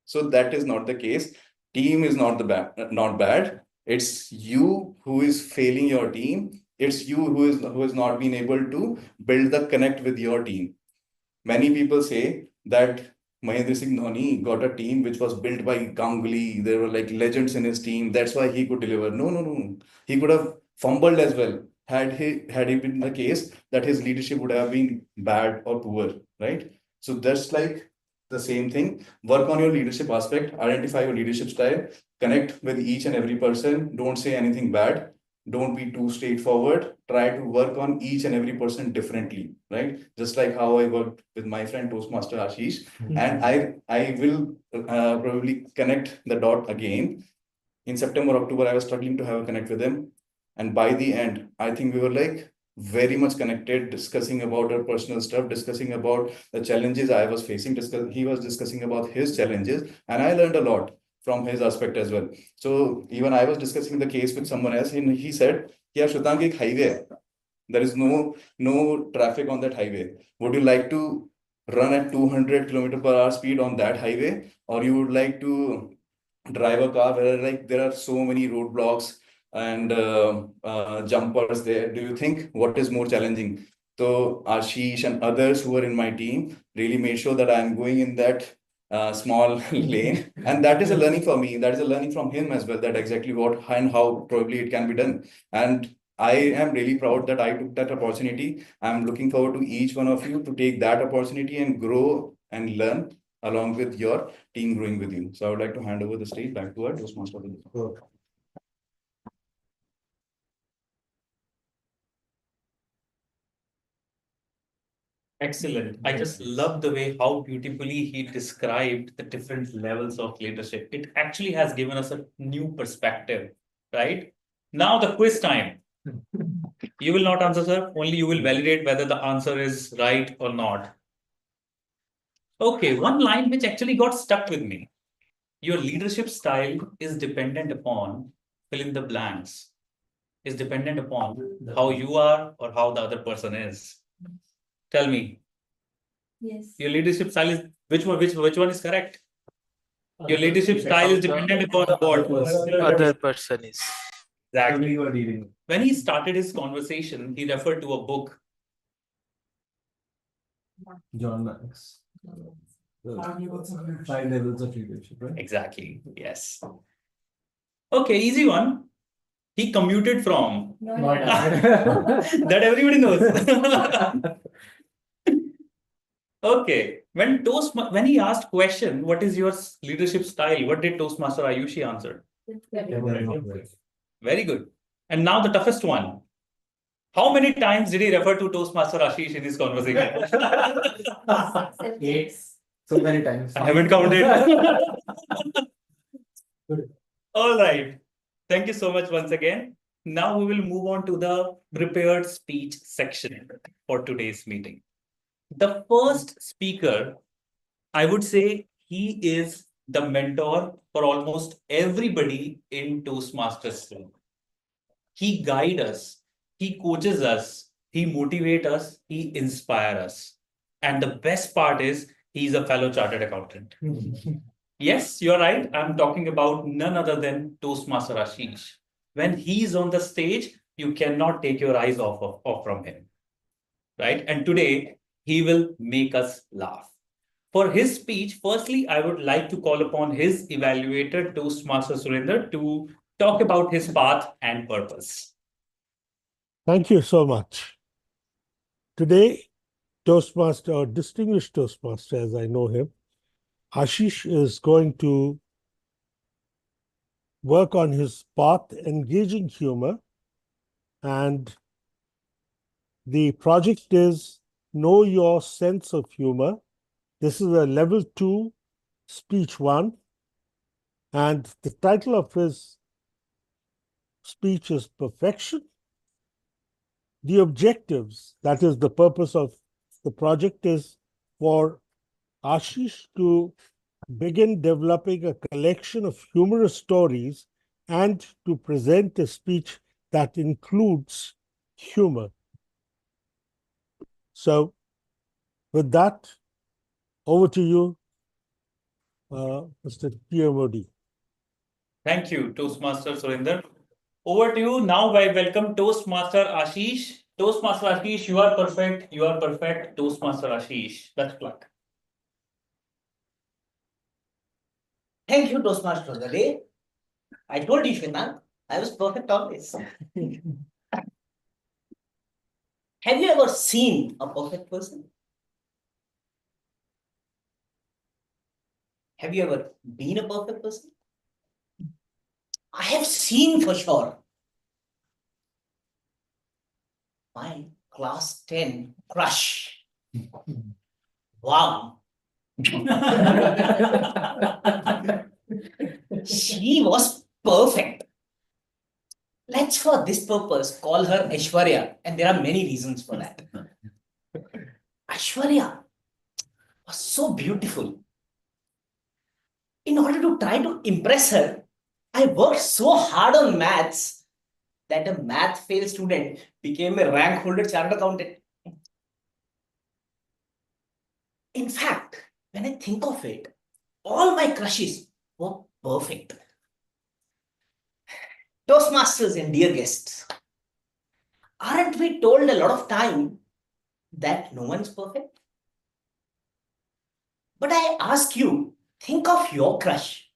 So that is not the case. Team is not not bad. It's you who is failing your team. It's you who has not been able to build the connect with your team. Many people say that Mahendra Singh Dhoni got a team which was built by Ganguly. There were like legends in his team. That's why he could deliver. No. He could have fumbled as well had he been the case that his leadership would have been bad or poor, right? So that's like the same thing. Work on your leadership aspect. Identify your leadership style. Connect with each and every person. Don't say anything bad. Don't be too straightforward. Try to work on each and every person differently, right? Just like how I worked with my friend Toastmaster Ashish. And I will probably connect the dot again. In September, October, I was struggling to have a connect with him. And by the end, I think we were like very much connected, discussing about our personal stuff, discussing about the challenges I was facing. He was discussing about his challenges. And I learned a lot from his aspect as well. So even I was discussing the case with someone else, and he said, "Yeah, Shwetank, ek highway hai. There is no traffic on that highway. Would you like to run at 200 km/h speed on that highway, or you would like to drive a car where like there are so many roadblocks and jumpers there? Do you think what is more challenging?" So Ashish and others who were in my team really made sure that I'm going in that small lane, and that is a learning for me. That is a learning from him as well. That exactly what and how probably it can be done. And I am really proud that I took that opportunity. I'm looking forward to each one of you to take that opportunity and grow and learn along with your team growing with you. So I would like to hand over the stage back to our Toastmaster. Excellent. I just love the way how beautifully he described the different levels of leadership. It actually has given us a new perspective, right? Now the quiz time. You will not answer, sir. Only you will validate whether the answer is right or not. Okay, one line which actually got stuck with me. Your leadership style is dependent upon fill in the blanks. Is dependent upon how you are or how the other person is. Tell me. Yes. Your leadership style is which one is correct? Your leadership style is dependent upon what? Other person is. Exactly. When he started his conversation, he referred to a book. John Max. 5 levels of leadership, right? Exactly. Yes. Okay, easy one. He commuted from. That everybody knows. Okay. When he asked question, what is your leadership style? What did Toastmaster Ayushi answer? Very good. And now the toughest one. How many times did he refer to Toastmaster Ashish in his conversation? 8. So many times. I haven't counted. All right. Thank you so much once again. Now we will move on to the prepared speech section for today's meeting. The first speaker, I would say he is the mentor for almost everybody in Toastmasters. He guides us, he coaches us, he motivates us, he inspires us. And the best part is he's a fellow chartered accountant. Yes, you're right. I'm talking about none other than Toastmaster Ashish. When he's on the stage, you cannot take your eyes off from him. Right? And today, he will make us laugh. For his speech, firstly, I would like to call upon his evaluator, Toastmaster Surinder, to talk about his path and purpose. Thank you so much. Today, Toastmaster, or distinguished Toastmaster, as I know him, Ashish is going to work on his path, engaging humor, and the project is Know Your Sense of Humor. This is a level 2 speech 1, and the title of his speech is Perfection. The objectives, that is the purpose of the project, is for Ashish to begin developing a collection of humorous stories and to present a speech that includes humor. So with that, over to you, Mr. TMOD. Thank you, Toastmaster Surinder. Over to you. Now I welcome Toastmaster Ashish. Toastmaster Ashish, you are perfect. You are perfect. Toastmaster Ashish. Best luck. Thank you, Toastmaster of the day. I told you, Shwetank, I was perfect always. Have you ever seen a perfect person? Have you ever been a perfect person? I have seen for sure. My class 10 crush. Wow. She was perfect. Let's for this purpose call her Aishwarya, and there are many reasons for that. Aishwarya was so beautiful. In order to try to impress her, I worked so hard on maths that a math failed student became a rank holder chartered accountant. In fact, when I think of it, all my crushes were perfect. Toastmasters and dear guests, aren't we told a lot of time that no one's perfect? But I ask you, think of your crush.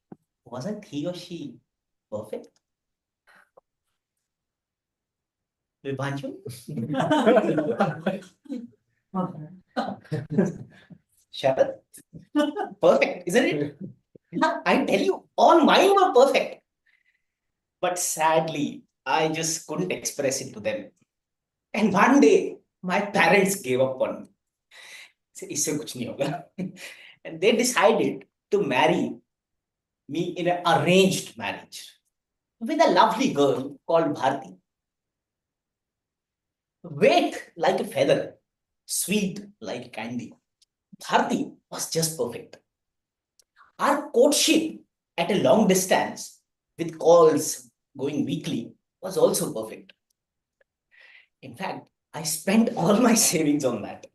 Wasn't he or she perfect? Vibhanshu? Sharad? Perfect, isn't it? I tell you, all mine were perfect. But sadly, I just couldn't express it to them. And one day, my parents gave up on me. इससे कुछ नहीं होगा. And they decided to marry me in an arranged marriage with a lovely girl called Bharti. Weight like a feather, sweet like candy. Bharti was just perfect. Our courtship at a long distance with calls going weekly was also perfect. In fact, I spent all my savings on that.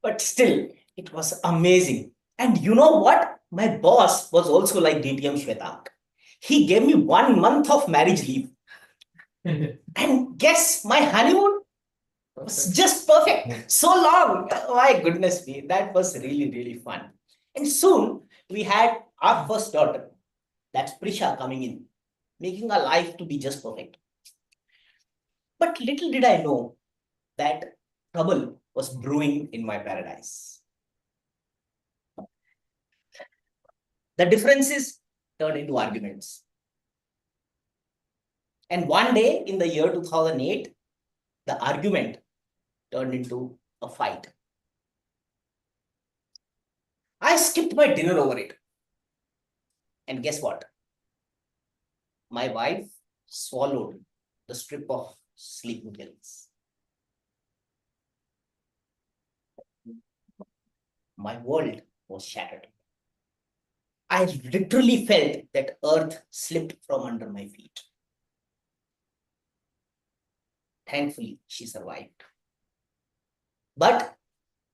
But still, it was amazing. And you know what? My boss was also like DTM Shwetank. He gave me 1 month of marriage leave. And guess, my honeymoon was just perfect. So long. My goodness me. That was really, really fun. And soon we had our first daughter. That's Prisha coming in, making our life to be just perfect. But little did I know that trouble was brewing in my paradise. The differences turned into arguments. And one day in the year 2008, the argument turned into a fight. I skipped my dinner over it. And guess what? My wife swallowed the strip of sleeping pills. My world was shattered. I literally felt that earth slipped from under my feet. Thankfully, she survived. But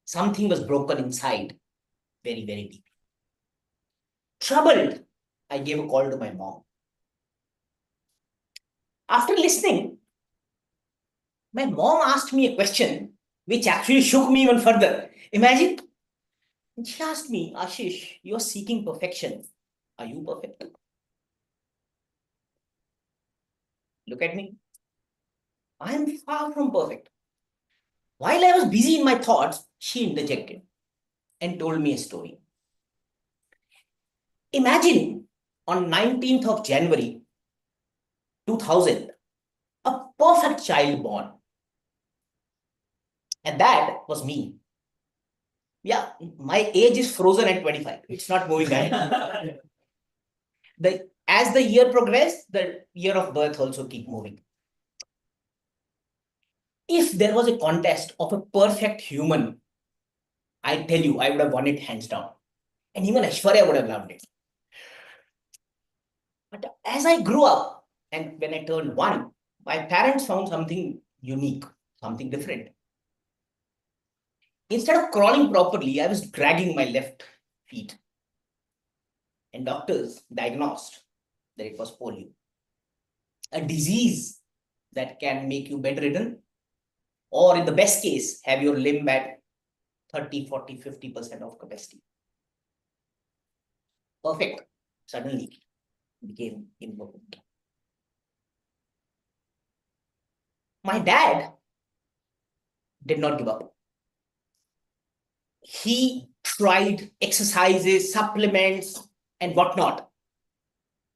something was broken inside, very, very deep. Troubled, I gave a call to my mom. After listening, my mom asked me a question which actually shook me even further. Imagine, she asked me, Ashish, you're seeking perfection. Are you perfect? Look at me. I am far from perfect. While I was busy in my thoughts, she interjected and told me a story. Imagine on 19th of January 2000, a perfect child born. And that was me. Yeah, my age is frozen at 25. It's not moving ahead. As the year progressed, the year of birth also keep moving. If there was a contest of a perfect human, I tell you, I would have won it hands down. And even Aishwarya would have loved it. But as I grew up, and when I turned 1, my parents found something unique, something different. Instead of crawling properly, I was dragging my left feet. And doctors diagnosed that it was polio, a disease that can make you bedridden, or in the best case, have your limb at 30, 40, 50% of capacity. Perfect suddenly became imperfect. My dad did not give up. He tried exercises, supplements, and whatnot.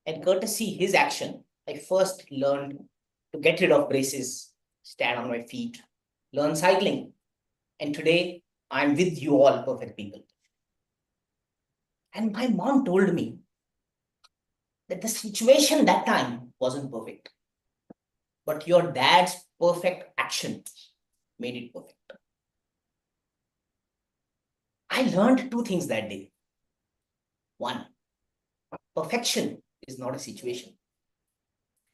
And courtesy his action, I first learned to get rid of braces, stand on my feet, learn cycling. And today, I'm with you all perfect people. And my mom told me that the situation that time wasn't perfect. But your dad's perfect action made it perfect. I learned 2 things that day. 1, perfection is not a situation.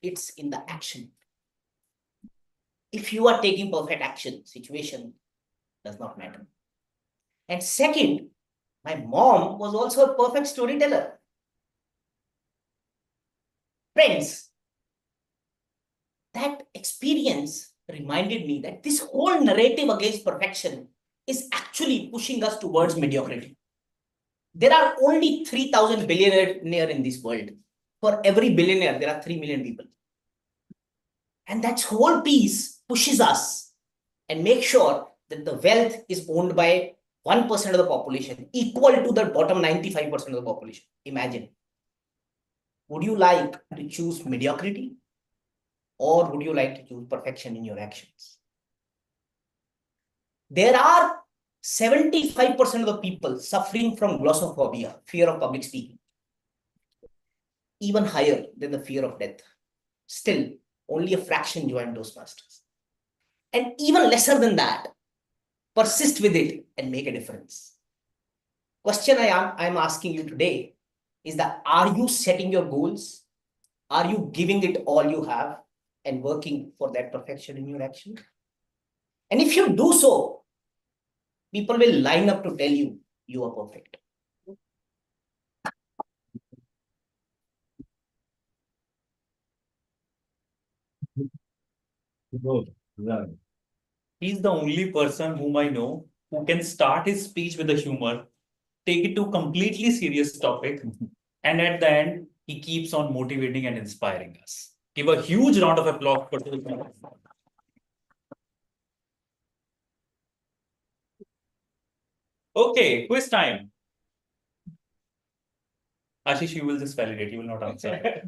It's in the action. If you are taking perfect action, situation does not matter. And second, my mom was also a perfect storyteller. Friends, that experience reminded me that this whole narrative against perfection is actually pushing us towards mediocrity. There are only 3,000 billionaires in this world. For every billionaire, there are 3 million people. And that whole piece pushes us and makes sure that the wealth is owned by 1% of the population, equal to the bottom 95% of the population. Imagine. Would you like to choose mediocrity? Or would you like to choose perfection in your actions? There are 75% of the people suffering from glossophobia, fear of public speaking, even higher than the fear of death. Still, only a fraction join Toastmasters. And even lesser than that, persist with it and make a difference. Question I'm asking you today is that, are you setting your goals? Are you giving it all you have and working for that perfection in your action? And if you do so, people will line up to tell you you are perfect. He's the only person whom I know who can start his speech with a humor, take it to a completely serious topic, and at the end, he keeps on motivating and inspiring us. Give a huge round of applause for this man. Okay, quiz time. Ashish, you will just validate, you will not answer.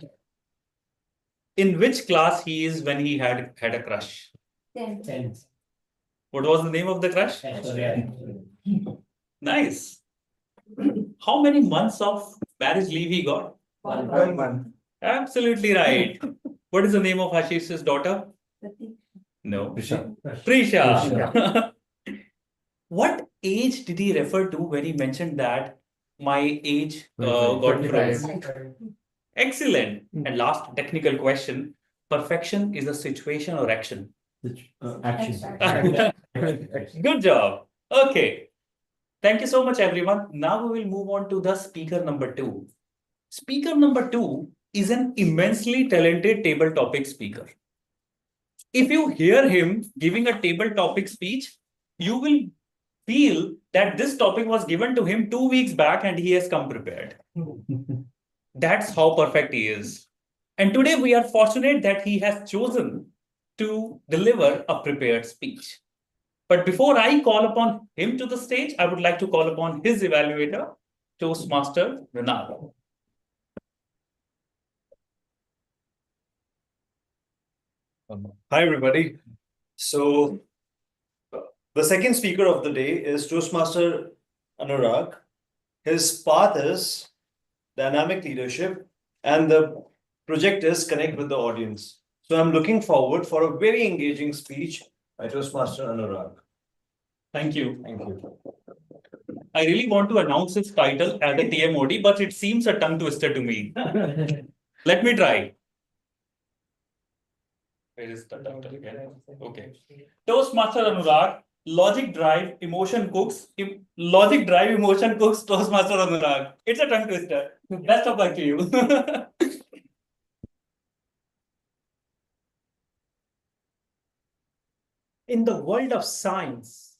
In which class he is when he had a crush? 10th. What was the name of the crush? Nice. How many months of marriage leave he got? 1 month. Absolutely right. What is the name of Ashish's daughter? No. Prisha. What age did he refer to when he mentioned that my age got frozen? Excellent. And last technical question. Perfection is a situation or action? Action. Good job. Okay. Thank you so much, everyone. Now we will move on to the speaker number 2. Speaker number 2 is an immensely talented table topic speaker. If you hear him giving a table topic speech, you will feel that this topic was given to him 2 weeks back and he has come prepared. That's how perfect he is. And today we are fortunate that he has chosen to deliver a prepared speech. But before I call upon him to the stage, I would like to call upon his evaluator, Toastmaster Vinod. Hi, everybody. So, the second speaker of the day is Toastmaster Anurag. His path is dynamic leadership, and the project is connect with the audience. So, I'm looking forward for a very engaging speech by Toastmaster Anurag. Thank you. Thank you. I really want to announce his title as a TMOD, but it seems a tongue twister to me. Let me try. Where is the title again? Okay. Toastmaster Anurag, logic drive, emotion cooks. Logic drive, emotion cooks, Toastmaster Anurag. It's a tongue twister. Best of luck to you. In the world of science,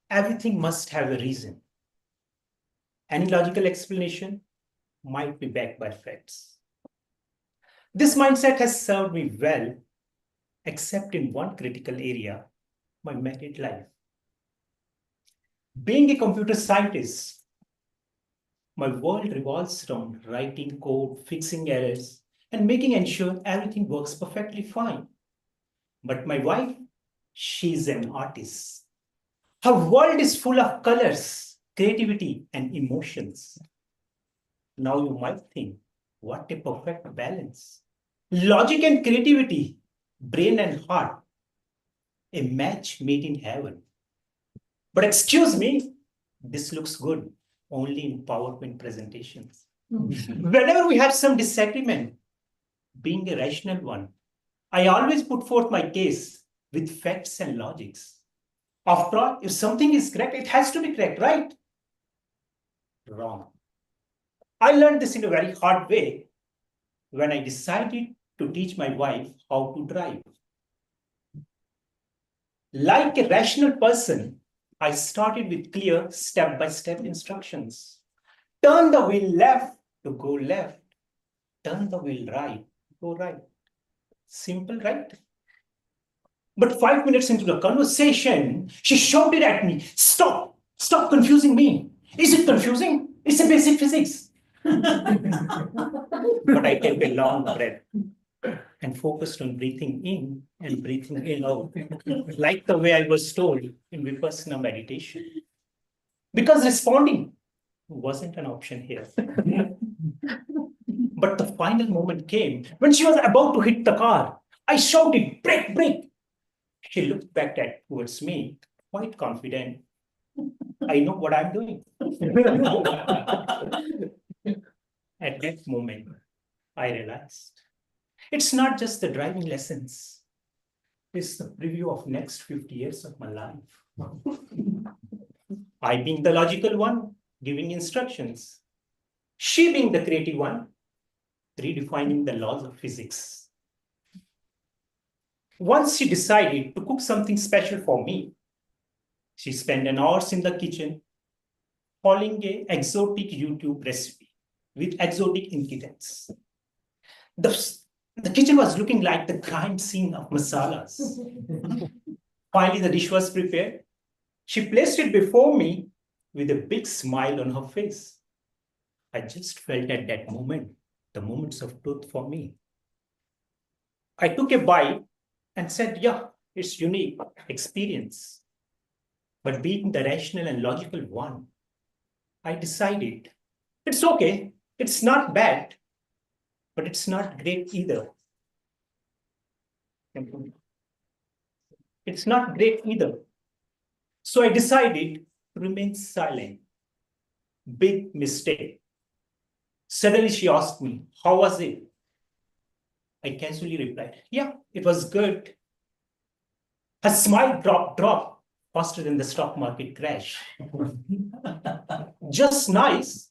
everything must have a reason. Any logical explanation might be backed by facts. This mindset has served me well, except in one critical area, my married life. Being a computer scientist, my world revolves around writing code, fixing errors, and making ensure everything works perfectly fine. But my wife, she's an artist. Her world is full of colors, creativity, and emotions. Now you might think, what a perfect balance. Logic and creativity, brain and heart, a match made in heaven. But excuse me, this looks good only in PowerPoint presentations. Whenever we have some disagreement, being a rational one, I always put forth my case with facts and logics. After all, if something is correct, it has to be correct, right? Wrong. I learned this in a very hard way when I decided to teach my wife how to drive. Like a rational person, I started with clear step-by-step instructions. Turn the wheel left to go left. Turn the wheel right to go right. Simple, right? But 5 minutes into the conversation, she shouted at me, "Stop! Stop confusing me. Is it confusing? It's a basic physics." But I took a long breath and focused on breathing in and breathing in out, like the way I was told in Vipassana meditation. Because responding wasn't an option here. But the final moment came when she was about to hit the car. I shouted, "Brake, brake!" She looked back towards me, quite confident. I know what I'm doing. At that moment, I realized it's not just the driving lessons. It's the preview of next 50 years of my life. I being the logical one, giving instructions. She being the creative one, redefining the laws of physics. Once she decided to cook something special for me, she spent an hour in the kitchen following an exotic YouTube recipe with exotic ingredients. The kitchen was looking like the crime scene of masalas. Finally, the dish was prepared. She placed it before me with a big smile on her face. I just felt at that moment the moments of truth for me. I took a bite and said, "Yeah, it's unique experience." But being the rational and logical one, I decided it's okay, it's not bad, but it's not great either. It's not great either. So I decided to remain silent. Big mistake. Suddenly she asked me, "How was it?" I casually replied, "Yeah, it was good." Her smile dropped faster than the stock market crash. "Just nice."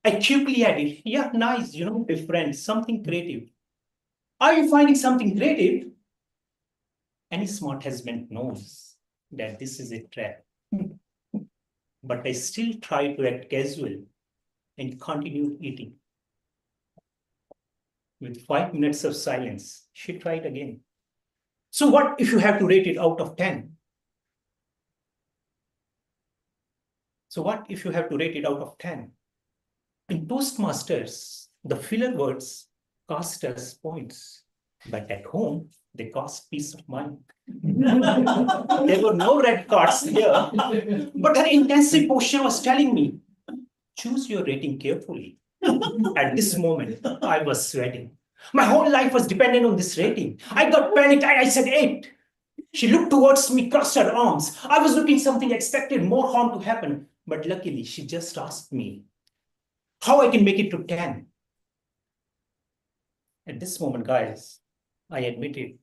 I quickly added, "Yeah, nice, different, something creative." "Are you finding something creative?" Any smart husband knows that this is a trap. But I still try to act casual and continue eating. With 5 minutes of silence, she tried again. "So what if you have to rate it out of 10? So what if you have to rate it out of 10? In Toastmasters, the filler words cost us points, but at home, they cost peace of mind. There were no red cards here, but her intensive posture was telling me, choose your rating carefully. At this moment, I was sweating. My whole life was dependent on this rating. I got panicked and I said 8. She looked towards me, crossed her arms. I was looking something, expected more harm to happen. But luckily, she just asked me how I can make it to 10. At this moment, guys, I admitted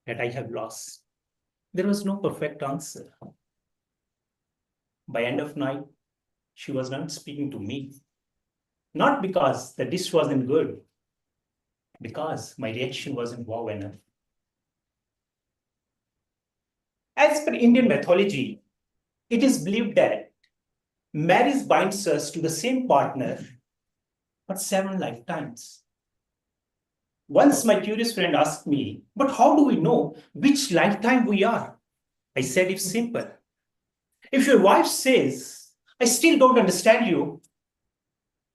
that I have lost. There was no perfect answer. By end of night, she was not speaking to me. Not because the dish wasn't good, because my reaction wasn't wow enough. As per Indian mythology, it is believed that marriage binds us to the same partner for 7 lifetimes. Once my curious friend asked me, "But how do we know which lifetime we are?" I said, "It's simple. If your wife says, 'I still don't understand you,'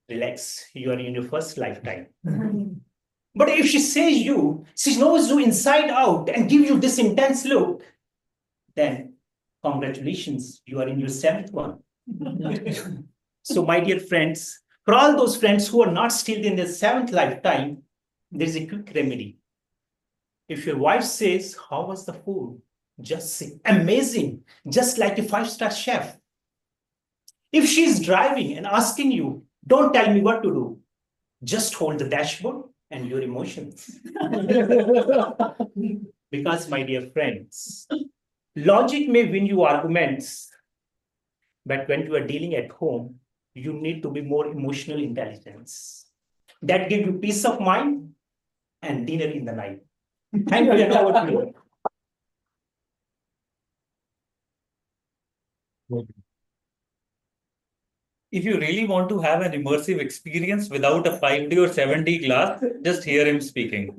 relax, you are in your first lifetime. But if she knows you inside out and gives you this intense look, then congratulations, you are in your 7th one." So my dear friends, for all those friends who are not still in their 7th lifetime, there is a quick remedy. If your wife says, "How was the food?" just say, "Amazing," just like a 5-star chef. If she's driving and asking you, "Don't tell me what to do," Just hold the dashboard and your emotions. Because, my dear friends, logic may win you arguments, but when you are dealing at home, you need to be more emotional intelligence. That give you peace of mind and dinner in the night. Thank you. Over to you. If you really want to have an immersive experience without a 5D or 7D glass, just hear him speaking.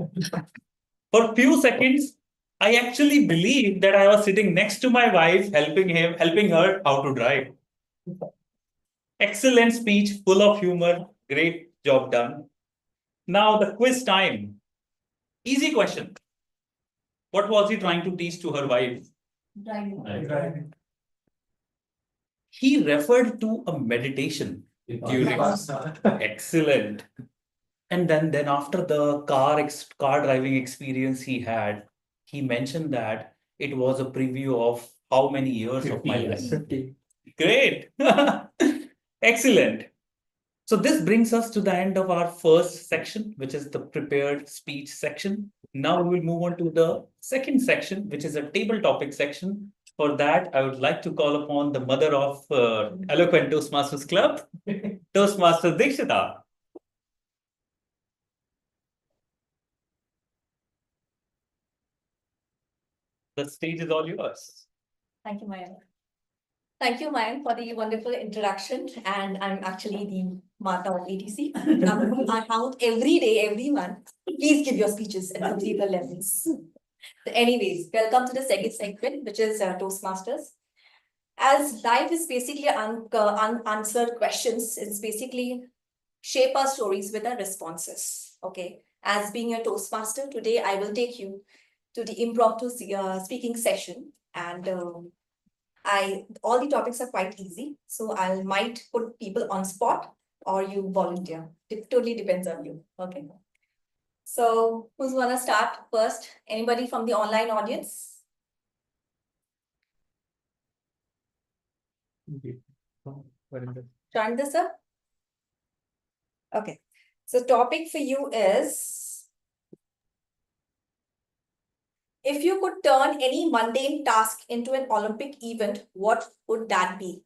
For a few seconds, I actually believed that I was sitting next to my wife, helping her how to drive. Excellent speech, full of humor, great job done. Now the quiz time. Easy question. What was he trying to teach to her wife? Driving. He referred to a meditation during. Excellent. And then after the car driving experience he had, he mentioned that it was a preview of how many years of my life. 50. Great. Excellent. So this brings us to the end of our first section, which is the prepared speech section. Now we will move on to the second section, which is a table topic section. For that, I would like to call upon the mother of Eloquent Toastmasters Club, Toastmaster Dikshita. The stage is all yours. Thank you, Mayank. Thank you, Mayank, for the wonderful introduction. And I'm actually the Mata of ATC. I hound every day, everyone. Please give your speeches and complete the levels. So anyways, welcome to the second segment, which is Toastmasters. As life is basically unanswered questions, it's basically shape our stories with our responses. Okay. As being a Toastmaster, today I will take you to the impromptu speaking session, and all the topics are quite easy, so I might put people on spot or you volunteer. It totally depends on you. Okay. So who's gonna start first? Anybody from the online audience? Join this up. Okay. So topic for you is, if you could turn any mundane task into an Olympic event, what would that be?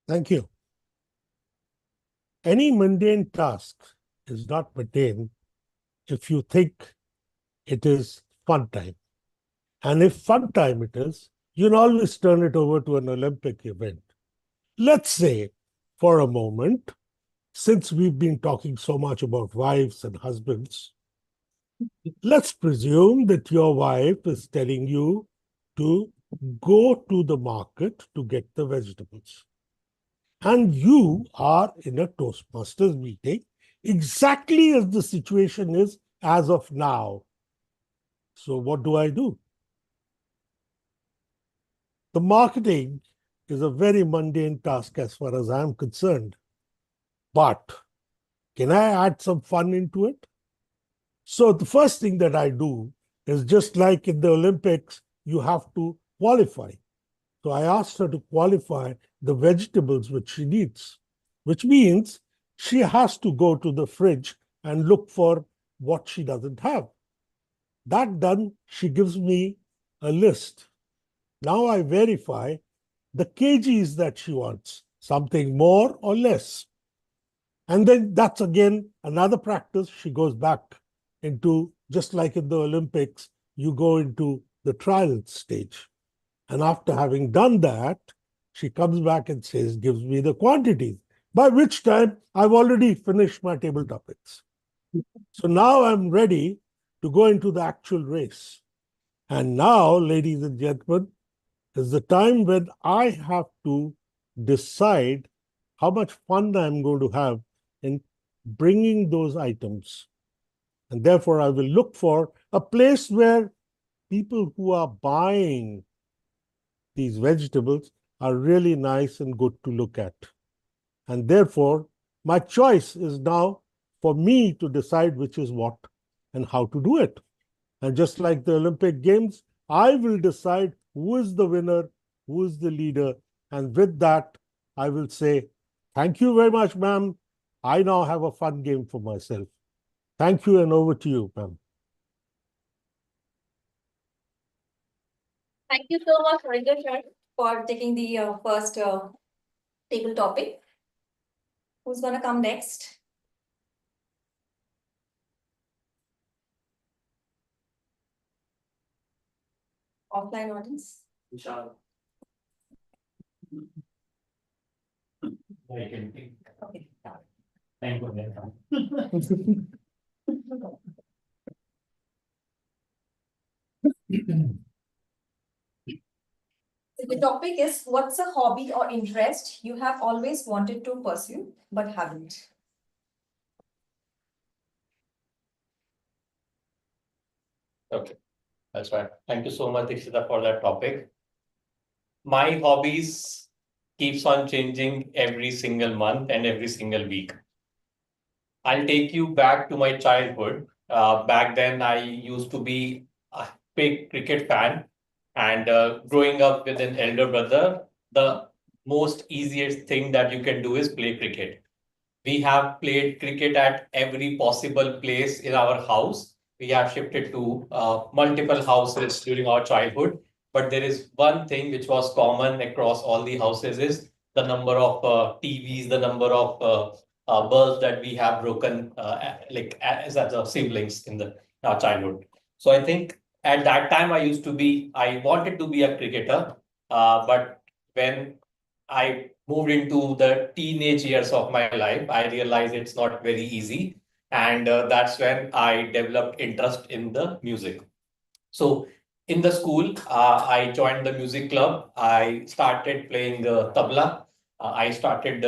Thank you. Any mundane task is not mundane if you think it is fun time. And if fun time it is, you'll always turn it over to an Olympic event. Let's say, for a moment, since we've been talking so much about wives and husbands, let's presume that your wife is telling you to go to the market to get the vegetables. And you are in a Toastmasters meeting, exactly as the situation is as of now. So what do? The marketing is a very mundane task as far as I'm concerned. But can I add some fun into it? So the first thing that I do is, just like in the Olympics, you have to qualify. So I asked her to qualify the vegetables which she needs, which means she has to go to the fridge and look for what she doesn't have. That done, she gives me a list. Now I verify the kgs that she wants, something more or less. And then that's again another practice. She goes back into, just like in the Olympics, you go into the trial stage. And after having done that, she comes back and says, gives me the quantities, by which time I've already finished my table topics. So now I'm ready to go into the actual race. And now, ladies and gentlemen, is the time when I have to decide how much fun I'm going to have in bringing those items. And therefore, I will look for a place where people who are buying these vegetables are really nice and good to look at. And therefore, my choice is now for me to decide which is what and how to do it. And just like the Olympic Games, I will decide who is the winner, who is the leader. And with that, I will say, Thank you very much, ma'am. I now have a fun game for myself. Thank you, and over to you, ma'am. Thank you so much, Harinder sir, for taking the first table topic. Who's gonna come next? Offline audience. Vishal. I can take. Okay. Thank you. The topic is, what's a hobby or interest you have always wanted to pursue but haven't? Okay, that's right. Thank you so much, Dikshita, for that topic. My hobbies keeps on changing every single month and every single week. I'll take you back to my childhood. Back then, I used to be a big cricket fan, and growing up with an elder brother, the most easiest thing that you can do is play cricket. We have played cricket at every possible place in our house. We have shifted to multiple houses during our childhood. But there is one thing which was common across all the houses is the number of TVs, the number of bulbs that we have broken as a siblings in the our childhood. So I think at that time I wanted to be a cricketer, but when I moved into the teenage years of my life, I realized it's not very easy. And that's when I developed interest in the music. So in the school, I joined the music club. I started playing tabla. I started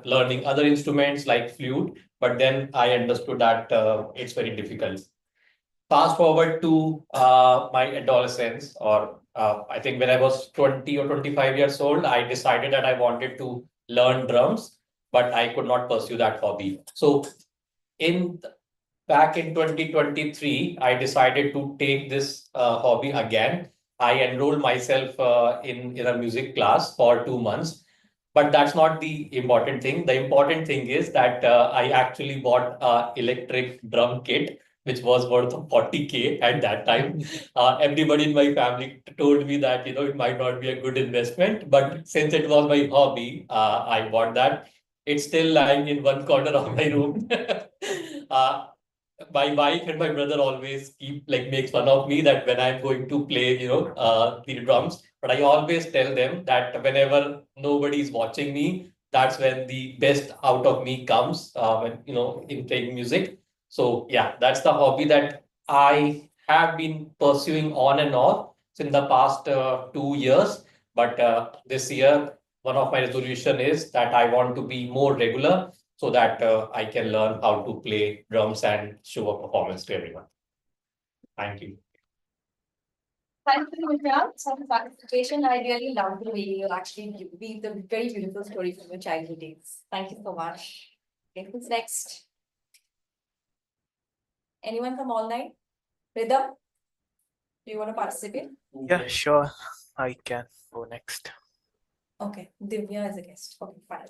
learning other instruments like flute, but then I understood that it's very difficult. Fast forward to my adolescence, or I think when I was 20 or 25 years old, I decided that I wanted to learn drums, but I could not pursue that hobby. So in back in 2023, I decided to take this hobby again. I enrolled myself in a music class for 2 months. But that's not the important thing. The important thing is that I actually bought an electric drum kit, which was worth of 40K at that time. Everybody in my family told me that, it might not be a good investment. But since it was my hobby, I bought that. It's still lying in one corner of my room. uh, my wife and my brother always keep makes fun of me that when I'm going to play, the drums. But I always tell them that whenever nobody is watching me, that's when the best out of me comes. When in playing music. So yeah, that's the hobby that I have been pursuing on and off in the past 2 years. But this year, one of my resolution is that I want to be more regular so that I can learn how to play drums and show a performance to everyone. Thank you. Thank you, Vishal, for the participation. I really love the way you actually weave the very beautiful story from your childhood days. Thank you so much. Okay, who's next? Anyone from all night? Rhythm? Do you want to participate? Yeah, sure. I can go next. Okay, Divya is a guest. Okay, fine.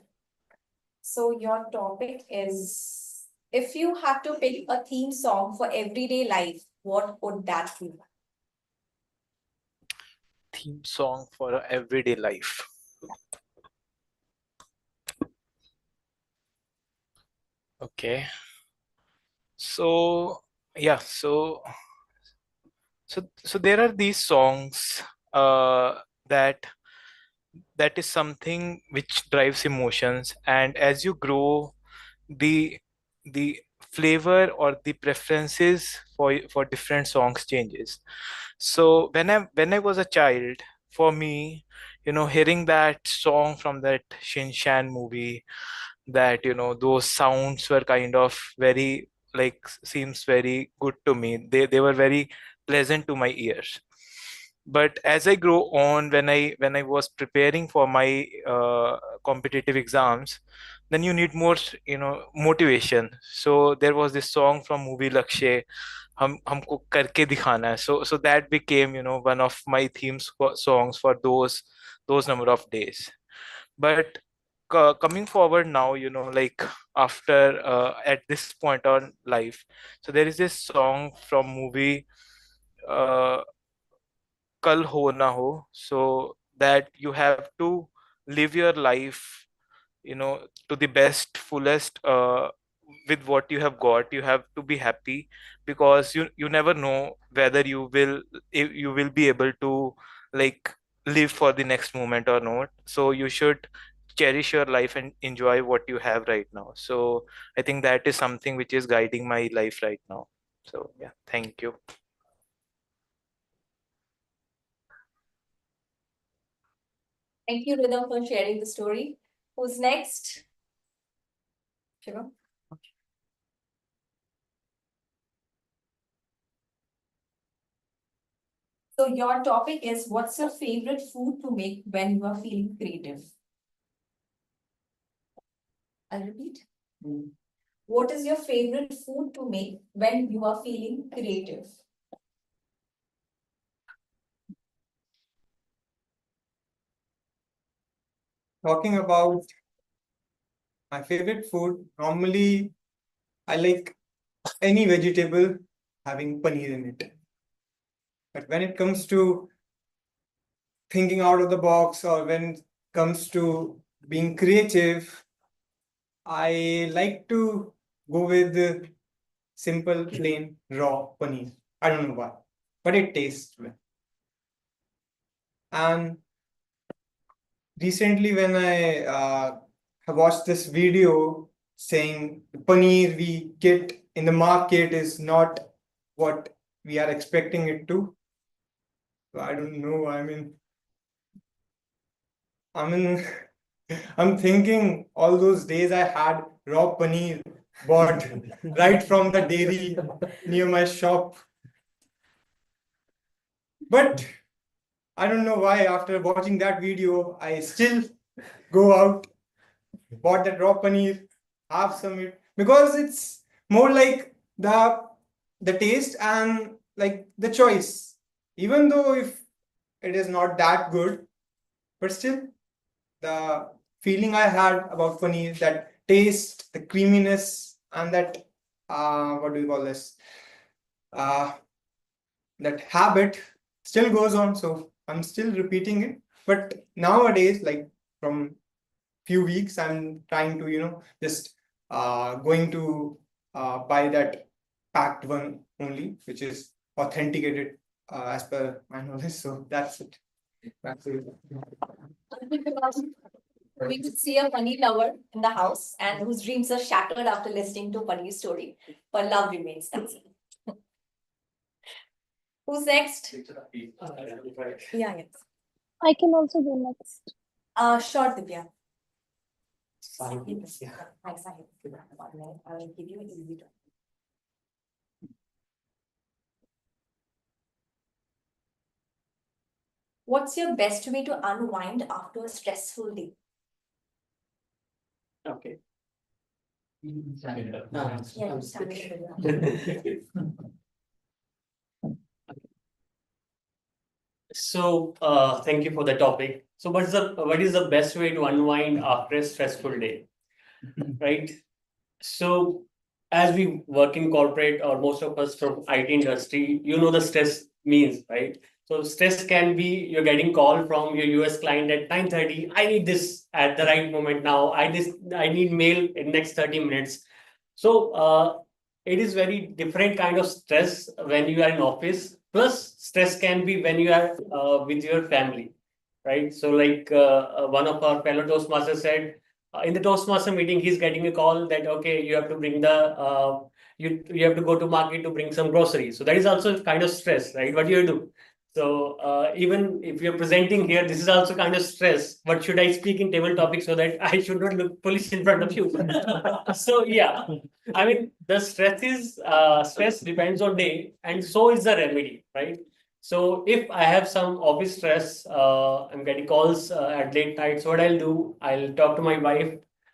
So your topic is, if you had to pick a theme song for everyday life, what would that be? Theme song for everyday life. Okay. So yeah, so there are these songs that is something which drives emotions, and as you grow, the flavor or the preferences for different songs changes. So when I was a child, for me, hearing that song from that Shin Chan movie, that those sounds were kind of very seems very good to me. They were very pleasant to my ears. But as I grow on, when I was preparing for my competitive exams, then you need more motivation. So there was this song from movie Lakshay, हमको करके दिखाना है. So that became one of my songs for those number of days. But coming forward now, like after at this point on life, so there is this song from movie uh, Kal Ho Na Ho, so that you have to live your life, to the best, fullest, with what you have got. You have to be happy, because you never know whether you will be able to, like, live for the next moment or not. So you should cherish your life and enjoy what you have right now. So I think that is something which is guiding my life right now. So yeah, thank you. Thank you, Rhythm, for sharing the story. Who's next? Shiva? So your topic is, what's your favorite food to make when you are feeling creative? I'll repeat. What is your favorite food to make when you are feeling creative? Talking about my favorite food, normally I like any vegetable having paneer in it. But when it comes to thinking out of the box, or when it comes to being creative, I like to go with the simple, plain, raw paneer. I don't know why, but it tastes well. And recently, when I have watched this video saying the paneer we get in the market is not what we are expecting it to. So I don't know. I'm thinking all those days I had raw paneer bought right from the dairy near my shop. But I don't know why, after watching that video, I still go out, bought that raw paneer, have some it, because it's more like the taste and like the choice. Even though if it is not that good, but still the feeling I had about paneer, that taste, the creaminess, and that what do you call this? Uh, that habit still goes on. So I'm still repeating it. But nowadays, like from few weeks, I'm trying to, just going to buy that packed one only, which is authenticated as per my knowledge. So that's it. That's it. We could see a paneer lover in the house and whose dreams are shattered after listening to paneer story, but love remains. That's it. Who's next? Yeah, yes. I can also go next. Sure, Divya. Sahil. Hi, Sahil. I'll give you an easy one. What's your best way to unwind after a stressful day? Okay. Yeah, So, thank you for the topic. So, what is the best way to unwind after a stressful day, right? So, as we work in corporate, or most of us from IT industry, the stress means, right? So, stress can be you're getting call from your US client at 9:30. I need this at the right moment now. I need mail in next 30 minutes. So, it is very different kind of stress when you are in office. Plus, stress can be when you are with your family, right? So, like one of our fellow Toastmasters said, in the Toastmaster meeting, he's getting a call that, okay, you have to bring you have to go to market to bring some groceries. So that is also kind of stress, right? What do you do? So even if you're presenting here, this is also kind of stress. But should I speak in table topic so that I should not look foolish in front of you? So yeah, I mean the stress depends on day, and so is the remedy, right? So if I have some office stress, I'm getting calls at late nights. What I'll do, I'll talk to my wife.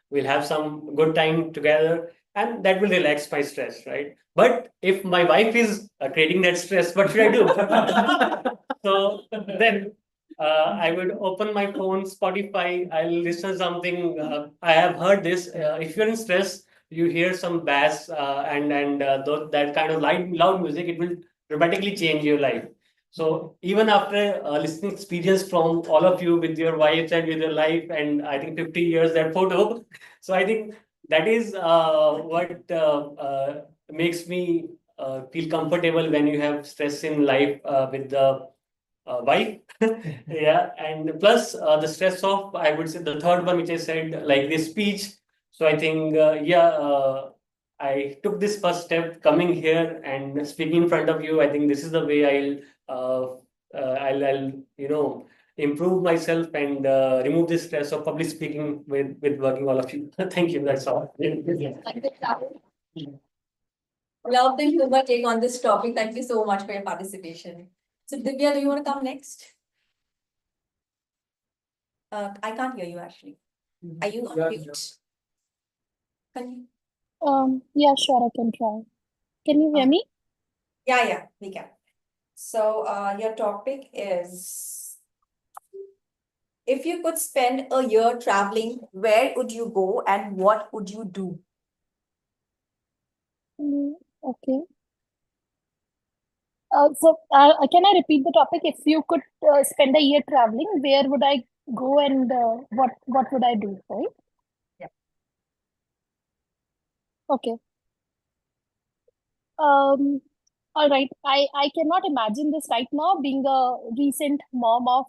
We'll have some good time together, and that will relax my stress, right? But if my wife is creating that stress, what should I do? So then I would open my phone, Spotify, I'll listen something. I have heard this. If you're in stress, you hear some bass and that kind of loud music, it will dramatically change your life. So even after listening experience from all of you with your wives and with your life, and I think 50 years that photo. So I think that is what makes me feel comfortable when you have stress in life with the wife. Yeah, and plus the stress of, I would say, the third one which I said, like this speech. So I think I took this first step coming here and speaking in front of you. I think this is the way I'll improve myself and remove the stress of public speaking with working all of you. Thank you, that's all. Love the humor take on this topic. Thank you so much for your participation. So Divya, do you want to come next? I can't hear you actually. Are you on mute? Can you? Yeah, sure, I can try. Can you hear me? Yeah, we can. So your topic is, if you could spend a year traveling, where would you go and what would you do? Okay. Can I repeat the topic? If you could spend a year traveling, where would I go and what would I do, right? Yeah. Okay. All right. I cannot imagine this right now, being a recent mom of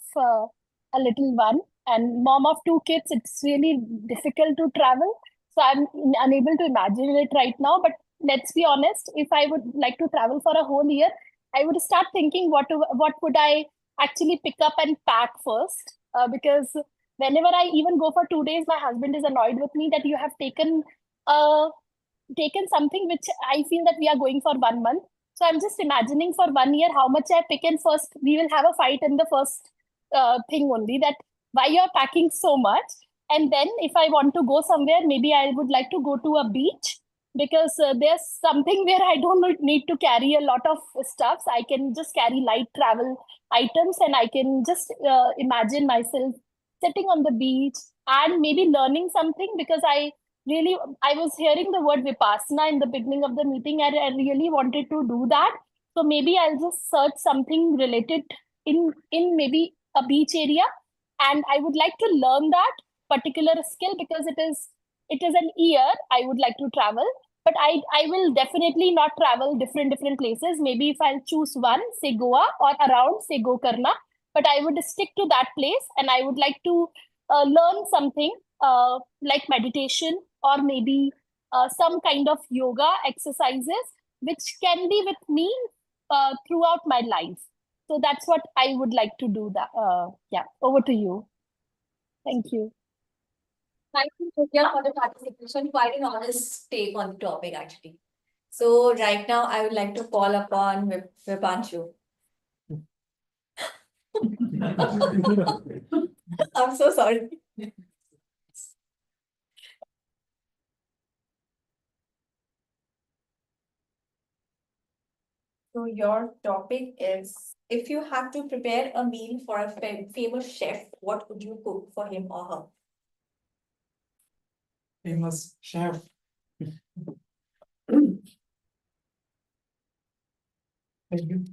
a little one and mom of two kids. It's really difficult to travel. So I'm unable to imagine it right now. But let's be honest, if I would like to travel for a whole year, I would start thinking what would I actually pick up and pack first. Because whenever I even go for 2 days, my husband is annoyed with me that you have uh, taken something which I feel that we are going for 1 month. So I'm just imagining for 1 year how much I pick in first. We will have a fight in the first thing only, that why you're packing so much. And then if I want to go somewhere, maybe I would like to go to a beach, because there's something where I don't need to carry a lot of stuffs. I can just carry light travel items and I can just imagine myself sitting on the beach and maybe learning something, because I was hearing the word Vipassana in the beginning of the meeting and I really wanted to do that. So maybe I'll just search something related in maybe a beach area, and I would like to learn that particular skill, because it is an year I would like to travel. But I will definitely not travel different places. Maybe if I'll choose one, say Goa or around, say Gokarna, but I would stick to that place and I would like to learn something like meditation or maybe some kind of yoga exercises which can be with me throughout my life. So that's what I would like to do. That yeah, over to you. Thank you. Thank you, Divya, for the participation. Quite an honest take on the topic, actually. So right now, I would like to call upon Vipanshu. I'm so sorry. So your topic is, if you had to prepare a meal for a famous chef, what would you cook for him or her? Famous chef. Thank you.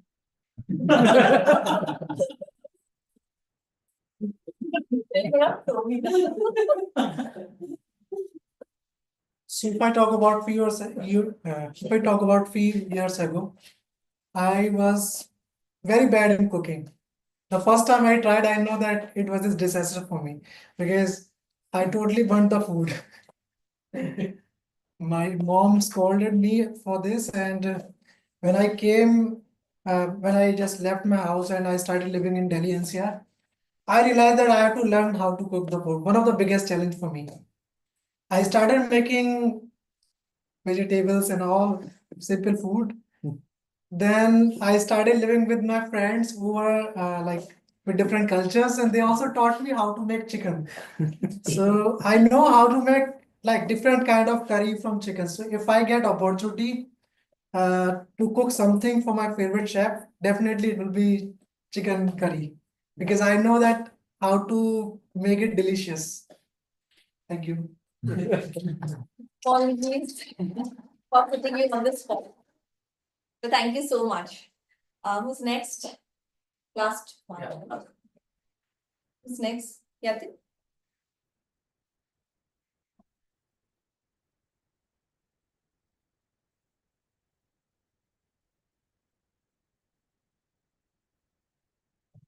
So if I talk about few years ago, I was very bad in cooking. The first time I tried, I know that it was a disaster for me because I totally burnt the food. My mom scolded me for this, and when I just left my house and I started living in Delhi NCR, I realized that I have to learn how to cook the food. One of the biggest challenge for me. I started making vegetables and all simple food. Then I started living with my friends who were like with different cultures, and they also taught me how to make chicken. So I know how to make like different kind of curry from chicken. So if I get opportunity to cook something for my favorite chef, definitely it will be chicken curry. because I know that how to make it delicious. Thank you. Apologies for putting you on the spot. So thank you so much. Who's next? Last one. Who's next? Yatin?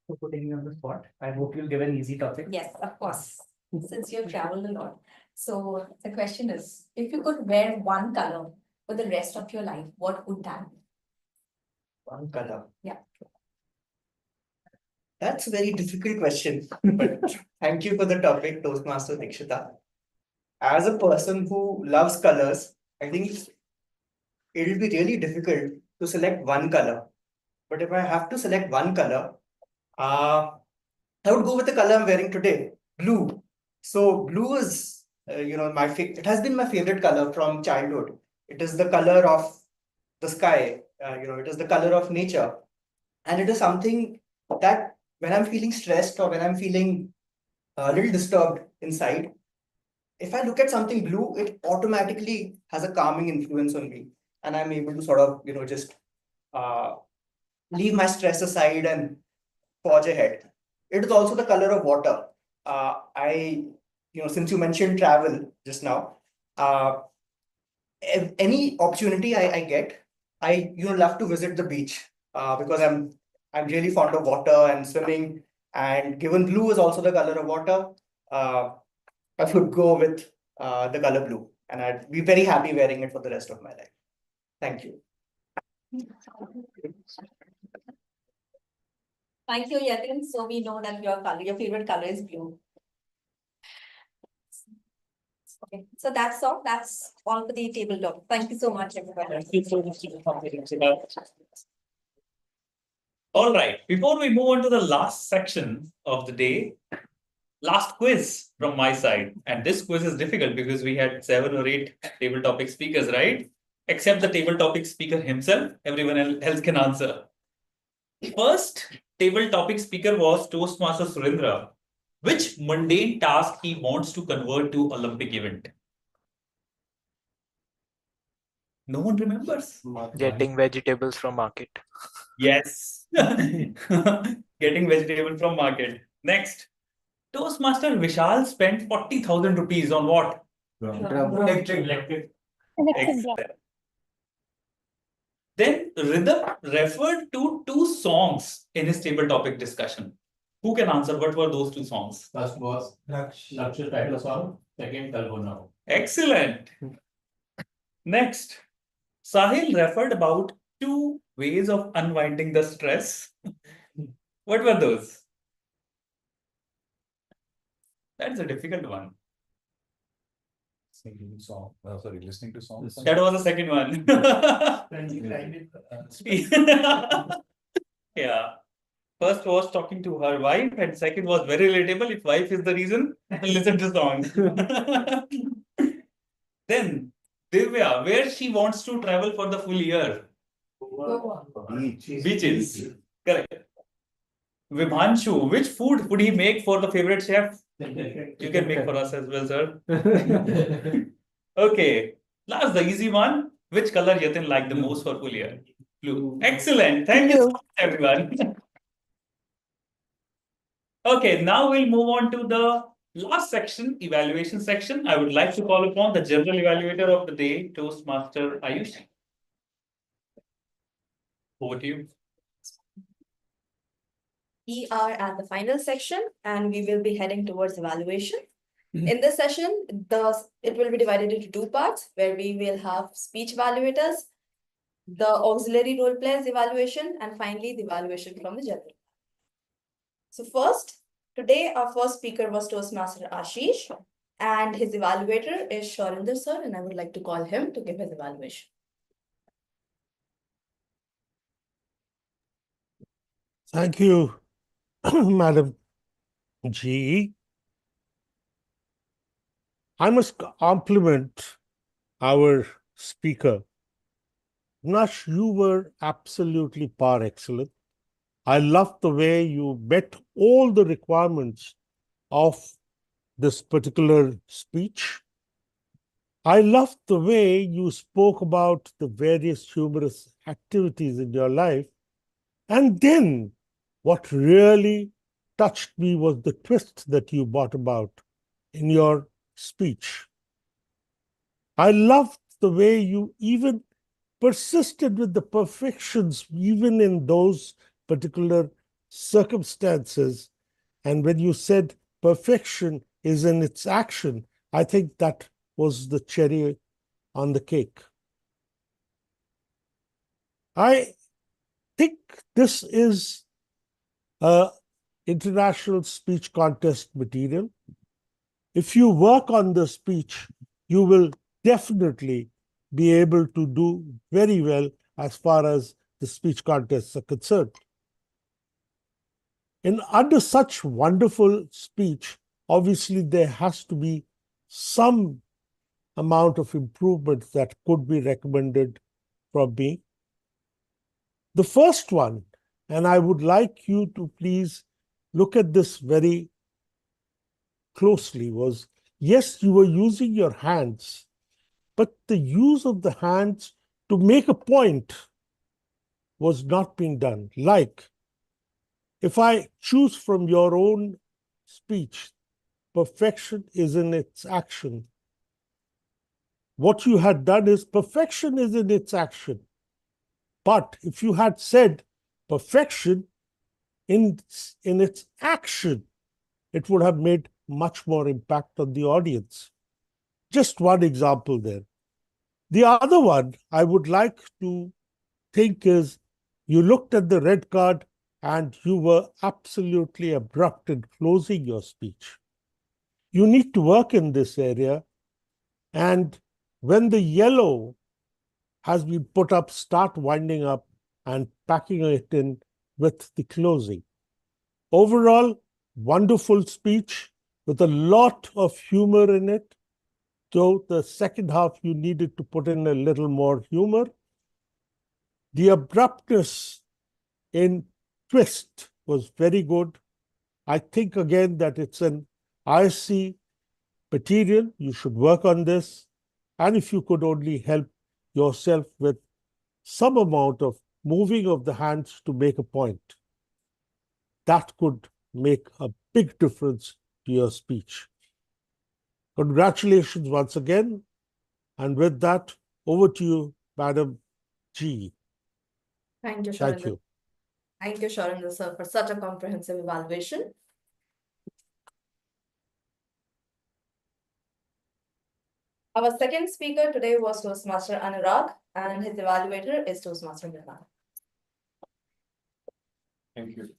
For putting you on the spot. I hope you'll give an easy topic. Yes, of course, since you've traveled a lot. So the question is, if you could wear one color for the rest of your life, what would that be? One color. Yeah. That's a very difficult question, but thank you for the topic, Toastmaster Dikshita. As a person who loves colors, I think it will be really difficult to select one color. But if I have to select one color, I would go with the color I'm wearing today, blue. So blue is, it has been my favorite color from childhood. It is the color of the sky. It is the color of nature, and it is something that when I'm feeling stressed or when I'm feeling a little disturbed inside, if I look at something blue, it automatically has a calming influence on me, and I'm able to sort of, just uh, leave my stress aside and forge ahead. It is also the color of water. Since you mentioned travel just now, any opportunity I get, I love to visit the beach because I'm really fond of water and swimming. And given blue is also the color of water, I would go with the color blue, and I'd be very happy wearing it for the rest of my life. Thank you. Thank you, Yatin. So we know that your favorite color is blue. Okay, so that's all. That's all for the table talk. Thank you so much, everybody. Thank you so much, Dikshita. All right, before we move on to the last section of the day, last quiz from my side. And this quiz is difficult because we had 7 or 8 table topic speakers, right? Except the table topic speaker himself, everyone else can answer. First table topic speaker was Toastmaster Surendra. Which mundane task he wants to convert to Olympic event? No one remembers. Getting vegetables from market. Yes. Getting vegetable from market. Next. Toastmaster Vishal spent 40,000 rupees on what? Electric. Excellent. Then Rhythm referred to 2 songs in his table topic discussion. Who can answer what were those 2 songs? First was Lakshya title song, second Kalpana. Excellent. Next, Sahil referred about 2 ways of unwinding the stress. What were those? That's a difficult one. Singing song. Sorry, listening to songs. That was the second one. Yeah. First was talking to her wife, and second was very relatable. If wife is the reason, listen to songs. Then Divya, where she wants to travel for the full year? Beaches. Correct. Vibhanshu, which food would he make for the favorite chef? You can make for us as well, sir. Okay. Last, the easy one. Which color Yatin liked the most for full year? Blue. Excellent. Thank you so much, everyone. Okay, now we'll move on to the last section, evaluation section. I would like to call upon the general evaluator of the day, Toastmaster Ayush. Over to you. We are at the final section and we will be heading towards evaluation. In this session, it will be divided into 2 parts where we will have speech evaluators, the auxiliary role players evaluation, and finally the evaluation from the general. So first, today our first speaker was Toastmaster Ashish and his evaluator is Sharinder sir, and I would like to call him to give his evaluation. Thank you, Madam GE. I must compliment our speaker. Nash, you were absolutely par excellent. I loved the way you met all the requirements of this particular speech. I loved the way you spoke about the various humorous activities in your life. And then what really touched me was the twist that you brought about in your speech. I loved the way you even persisted with the perfections, even in those particular circumstances. And when you said perfection is in its action, I think that was the cherry on the cake. I think this is a international speech contest material. If you work on the speech, you will definitely be able to do very well as far as the speech contests are concerned. And under such wonderful speech, obviously there has to be some amount of improvement that could be recommended from me. The first one, and I would like you to please look at this very closely, was yes, you were using your hands, but the use of the hands to make a point was not being done. Like, if I choose from your own speech, perfection is in its action. What you had done is perfection is in its action. But if you had said perfection in its action, it would have made much more impact on the audience. Just one example there. The other one I would like to think is you looked at the red card and you were absolutely abrupt in closing your speech. You need to work in this area. And when the yellow has been put up, start winding up and packing it in with the closing. Overall, wonderful speech with a lot of humor in it. So the second half, you needed to put in a little more humor. The abruptness in twist was very good. I think again that it's an ISC material. You should work on this. And if you could only help yourself with some amount of moving of the hands to make a point, that could make a big difference to your speech. Congratulations once again. And with that, over to you, Madam G. Thank you, Thank Sharma. you. Thank you, Sharma, sir, for such a comprehensive evaluation. Our second speaker today was Toastmaster Anurag, and his evaluator is Toastmaster Nirmal. Thank you.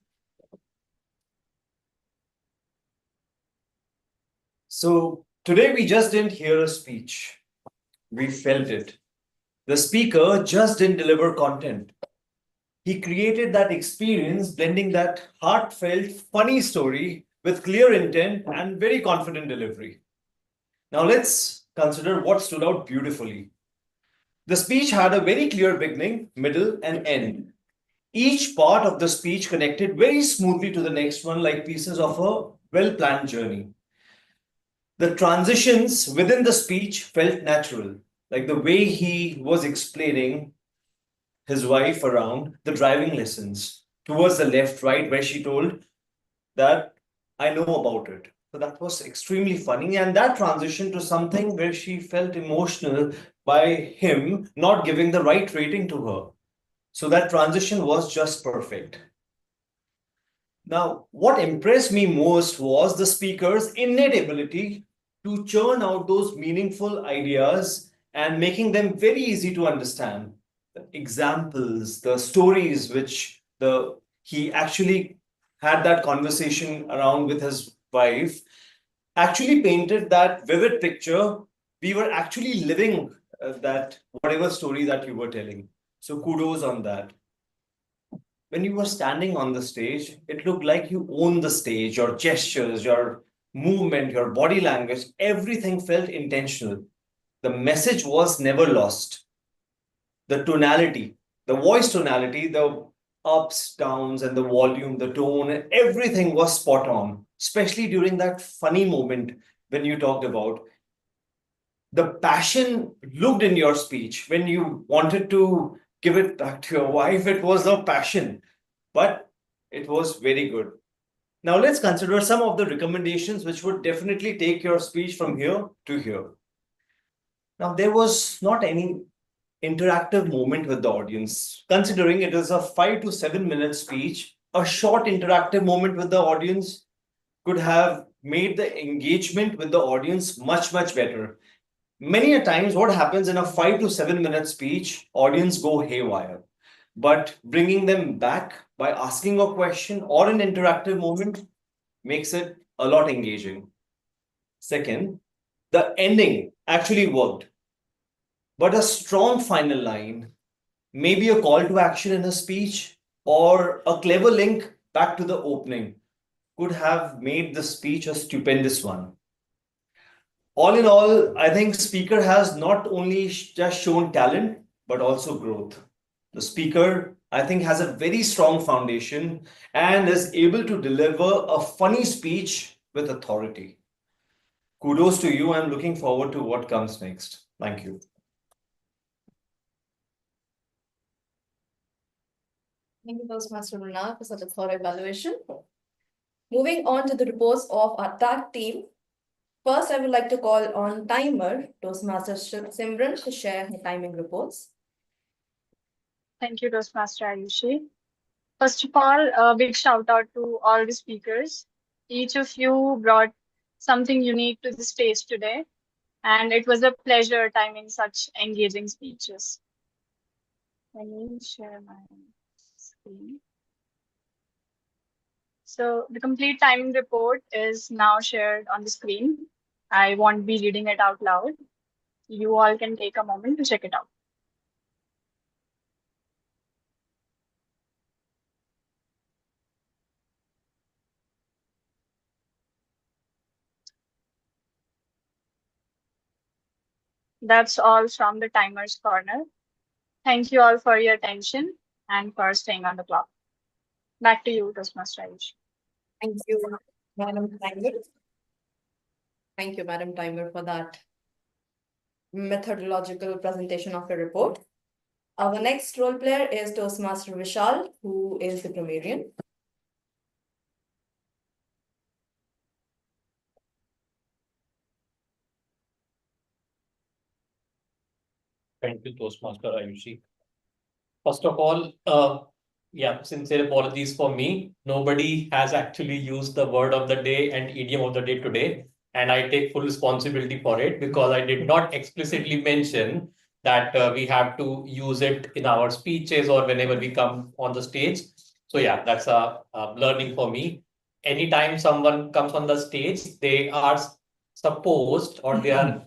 So today we just didn't hear a speech. We felt it. The speaker just didn't deliver content. He created that experience, blending that heartfelt, funny story with clear intent and very confident delivery. Now let's consider what stood out beautifully. The speech had a very clear beginning, middle, and end. Each part of the speech connected very smoothly to the next one, like pieces of a well-planned journey. The transitions within the speech felt natural, like the way he was explaining his wife around the driving lessons towards the left, right, where she told that I know about it. So that was extremely funny. And that transition to something where she felt emotional by him not giving the right rating to her. So that transition was just perfect. Now, what impressed me most was the speaker's innate ability to churn out those meaningful ideas and making them very easy to understand. The examples, the stories which he actually had that conversation around with his wife actually painted that vivid picture. We were actually living that whatever story that you were telling. So kudos on that. When you were standing on the stage, it looked like you owned the stage. Your gestures, your movement, your body language, everything felt intentional. The message was never lost. The tonality, the voice tonality, the ups, downs, and the volume, the tone, everything was spot on, especially during that funny moment when you talked about the passion looked in your speech when you wanted to give it back to your wife. It was a passion, but it was very good. Now let's consider some of the recommendations which would definitely take your speech from here to here. Now, there was not any interactive moment with the audience. Considering it is a 5 to 7 minute speech, a short interactive moment with the audience could have made the engagement with the audience much, much better. Many a times, what happens in a 5 to 7 minute speech, audience go haywire. But bringing them back by asking a question or an interactive moment makes it a lot engaging. Second, the ending actually worked. But a strong final line, maybe a call to action in a speech, or a clever link back to the opening, could have made the speech a stupendous one. All in all, I think speaker has not only just shown talent, but also growth. The speaker, I think, has a very strong foundation and is able to deliver a funny speech with authority. Kudos to you. I'm looking forward to what comes next. Thank you. Thank you, Toastmaster Mrunal, for such a thorough evaluation. Moving on to the reports of our tag team. First, I would like to call on timer Toastmaster Simran to share her timing reports. Thank you, Toastmaster Ayushi. First of all, a big shout out to all the speakers. Each of you brought something unique to the stage today, and it was a pleasure timing such engaging speeches. Let me share my screen. So the complete timing report is now shared on the screen. I won't be reading it out loud. You all can take a moment to check it out. That's all from the timer's corner. Thank you all for your attention and for staying on the clock. Back to you, Toastmaster Ayush. Thank you, Madam Timer. Thank you, Madam Timer, for that methodological presentation of your report. Our next role player is Toastmaster Vishal, who is the grammarian. Thank you, Toastmaster Ayushi. First of all, yeah, sincere apologies for me. Nobody has actually used the word of the day and idiom of the day today. And I take full responsibility for it because I did not explicitly mention that we have to use it in our speeches or whenever we come on the stage. So yeah, that's a learning for me. Anytime someone comes on the stage, they are supposed or they are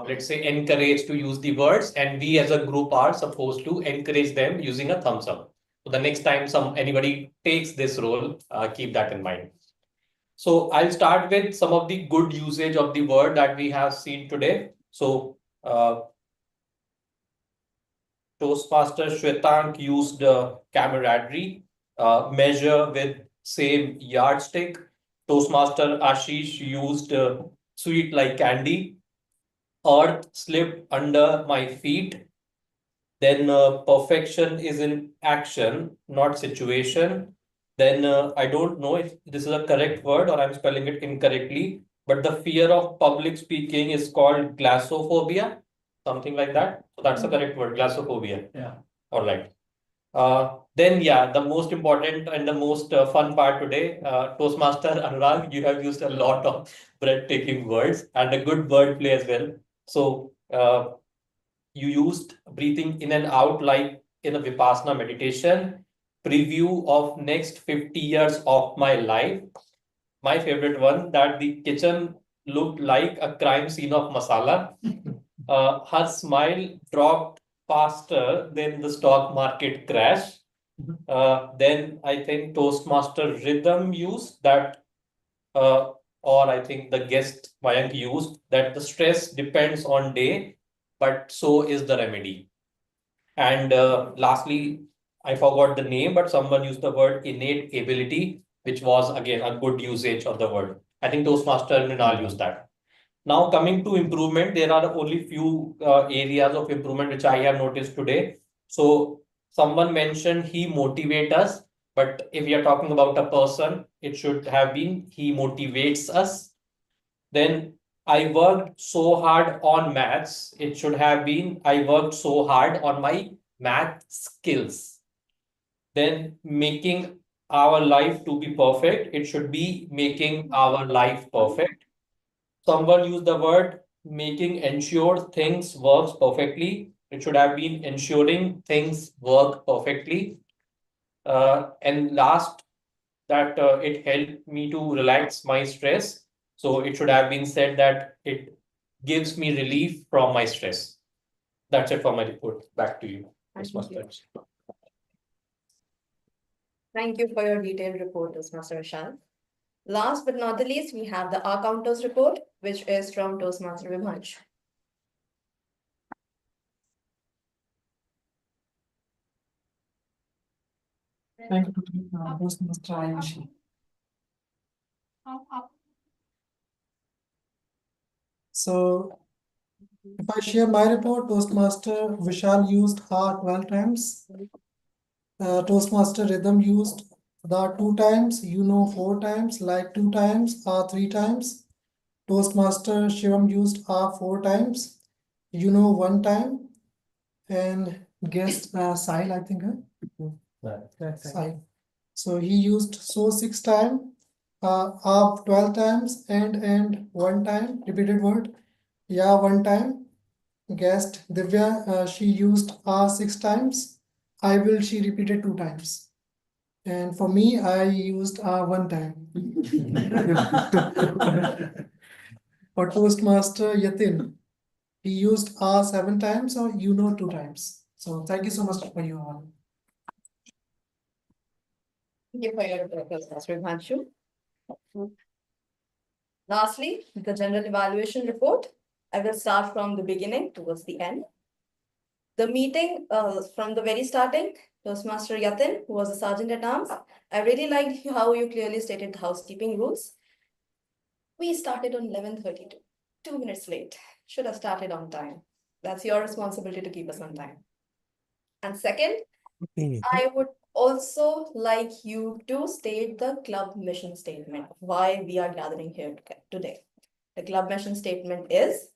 let's say encouraged to use the words, and we as a group are supposed to encourage them using a thumbs up. So the next time anybody takes this role, keep that in mind. So I'll start with some of the good usage of the word that we have seen today. So Toastmaster Shwetank used camaraderie, measure with same yardstick. Toastmaster Ashish used sweet like candy. Earth slipped under my feet. Then perfection is in action, not situation. Then I don't know if this is a correct word or I'm spelling it incorrectly, but the fear of public speaking is called glossophobia, something like that. So that's the correct word, glossophobia. Yeah. All right. Then yeah, the most important and the most fun part today, Toastmaster Anurag, you have used a lot of breathtaking words and a good word play as well. So you used breathing in and out like in a Vipassana meditation, preview of next 50 years of my life. My favorite one, that the kitchen looked like a crime scene of masala. Her smile dropped faster than the stock market crash. Then I think Toastmaster rhythm use that, or I think the guest Mayank used that the stress depends on day, but so is the remedy. And lastly, I forgot the name, but someone used the word innate ability, which was again a good usage of the word. I think Toastmaster and Mrinal used that. Now coming to improvement, there are only few areas of improvement which I have noticed today. So someone mentioned he motivate us, but if we are talking about a person, it should have been he motivates us. Then I worked so hard on maths. It should have been I worked so hard on my math skills. Then making our life to be perfect, it should be making our life perfect. Someone used the word making ensure things works perfectly. It should have been ensuring things work perfectly. And last, that it helped me to relax my stress. So it should have been said that it gives me relief from my stress. That's it for my report. Back to you. Thank you for your detailed report, Toastmaster Vishal. Last but not the least, we have the R counters report, which is from Toastmaster Vibhansh. Thank you, Toastmaster Ayushi. So, if I share my report, Toastmaster Vishal used R 12 times. Toastmaster Rhythm used the 2 times, 4 times, like 2 times, R 3 times. Toastmaster Shivam used R 4 times, 1 time, and guest Sahil, I think. Sahil. So he used so 6 times, R 12 times, and 1 time, repeated word. Yeah, 1 time. Guest Divya, she used R 6 times. I will, she repeated 2 times. And for me, I used R 1 time. For Toastmaster Yatin, he used R 7 times or 2 times. So thank you so much for you all. Thank you for your report, Toastmaster Vibhanshu. Lastly, the general evaluation report. I will start from the beginning towards the end. The meeting from the very starting, Toastmaster Yatin, who was a sergeant at arms, I really liked how you clearly stated the housekeeping rules. We started on 11:32, 2 minutes late. Should have started on time. That's your responsibility to keep us on time. And second, I would also like you to state the club mission statement, why we are gathering here today. The club mission statement is,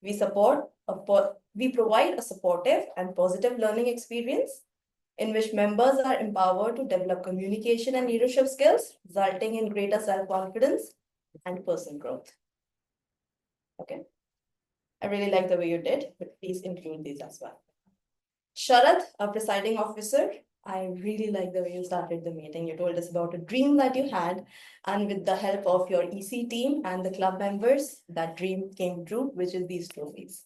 we provide a supportive and positive learning experience in which members are empowered to develop communication and leadership skills, resulting in greater self-confidence and personal growth. Okay. I really like the way you did, but please include these as well. Sharad, our presiding officer, I really like the way you started the meeting. You told us about a dream that you had, and with the help of your EC team and the club members, that dream came true, which is these trophies.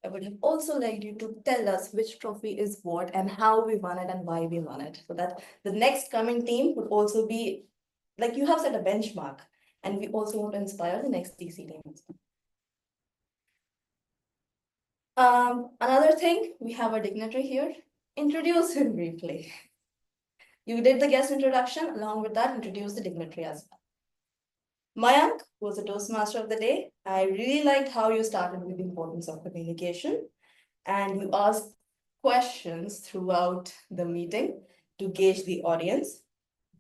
I would have also liked you to tell us which trophy is what and how we won it and why we won it, so that the next coming team would also be, like, you have set a benchmark, and we also want to inspire the next EC teams. Another thing, we have a dignitary here. Introduce him briefly. You did the guest introduction, along with that, introduce the dignitary as well. Mayank was the Toastmaster of the day. I really liked how you started with the importance of communication, and you asked questions throughout the meeting to gauge the audience.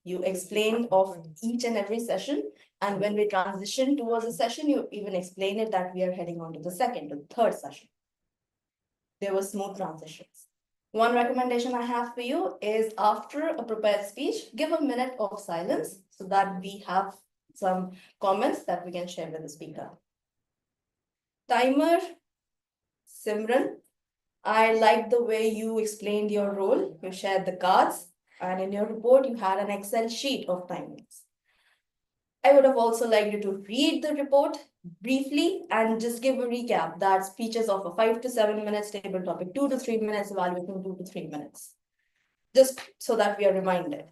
You explained of each and every session, and when we transition towards a session, you even explained it that we are heading on to the second or third session. There were smooth transitions. One recommendation I have for you is, after a prepared speech, give a minute of silence so that we have some comments that we can share with the speaker. Timer, Simran, I liked the way you explained your role. You shared the cards, and in your report, you had an Excel sheet of timings. I would have also liked you to read the report briefly and just give a recap that speeches of a 5 to 7 minutes, table topic 2 to 3 minutes, evaluation 2 to 3 minutes. Just so that we are reminded.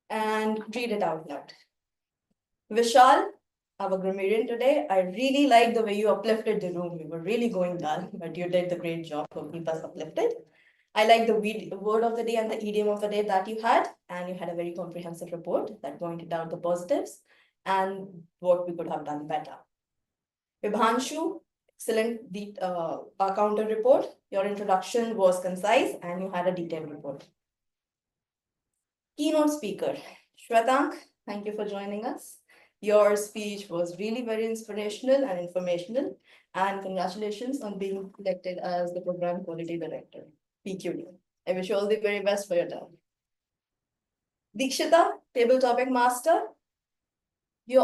And read it out loud. Vishal, our grammarian today, I really like the way you uplifted the room. We were really going dull, but you did the great job to keep us uplifted. I like the word of the day and the idiom of the day that you had, and you had a very comprehensive report that pointed out the positives and what we could have done better. Vibhanshu, excellent counter report. Your introduction was concise and you had a detailed report. Keynote speaker, Shwetank, thank you for joining us. Your speech was really very inspirational and informational, and congratulations on being elected as the Program Quality Director, PQD. I wish you all the very best for your term. Dikshita, table topic master.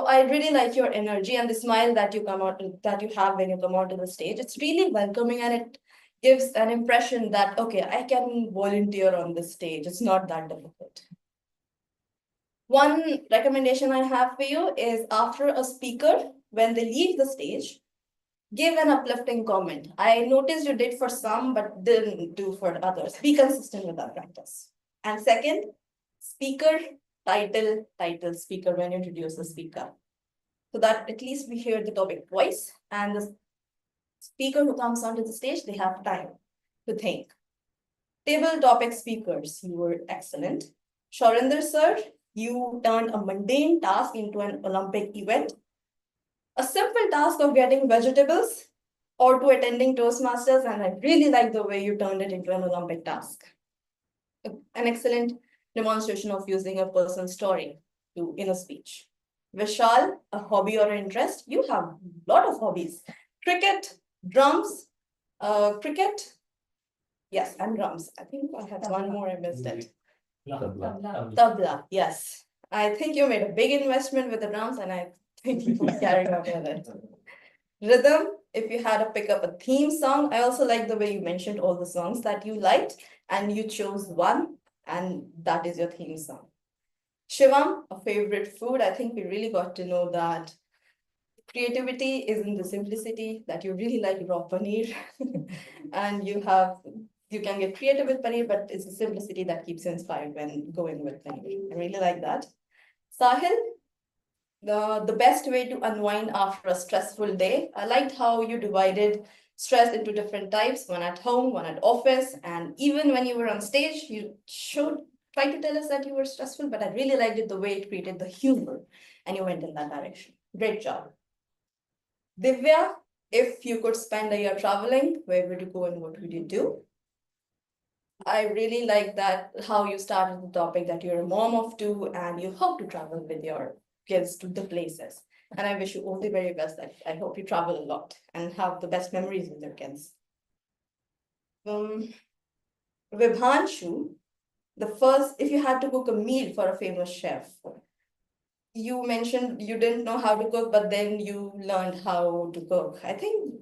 I really like your energy and the smile that you have when you come onto the stage. It's really welcoming and it gives an impression that, okay, I can volunteer on this stage. It's not that difficult. One recommendation I have for you is after a speaker, when they leave the stage, give an uplifting comment. I noticed you did for some, but didn't do for others. Be consistent with that practice. And second, speaker, title, speaker when you introduce the speaker. So that at least we hear the topic twice and the speaker who comes onto the stage, they have time to think. Table topic speakers, you were excellent. Shorinder sir, you turned a mundane task into an Olympic event. A simple task of getting vegetables or to attending Toastmasters, and I really like the way you turned it into an Olympic task. An excellent demonstration of using a personal story in a speech. Vishal, a hobby or interest, you have a lot of hobbies. Cricket, drums, yes, and drums. I think I had one more, I missed it. Tabla, yes. I think you made a big investment with the drums and I think you will carry on with it. Rhythm, if you had to pick up a theme song, I also like the way you mentioned all the songs that you liked and you chose one and that is your theme song. Shivam, a favorite food. I think we really got to know that creativity is in the simplicity, that you really like raw paneer and you can get creative with paneer, but it's the simplicity that keeps you inspired when going with paneer. I really like that. Sahil, the best way to unwind after a stressful day. I liked how you divided stress into different types, one at home, one at office, and even when you were on stage, you try to tell us that you were stressful, but I really liked it the way it created the humor and you went in that direction. Great job. Divya, if you could spend a year traveling, where would you go and what would you do? I really like that how you started the topic that you're a mom of two and you hope to travel with your kids to the places. And I wish you all the very best. I hope you travel a lot and have the best memories with your kids. Vibhanshu, if you had to cook a meal for a famous chef, you mentioned you didn't know how to cook, but then you learned how to cook. I think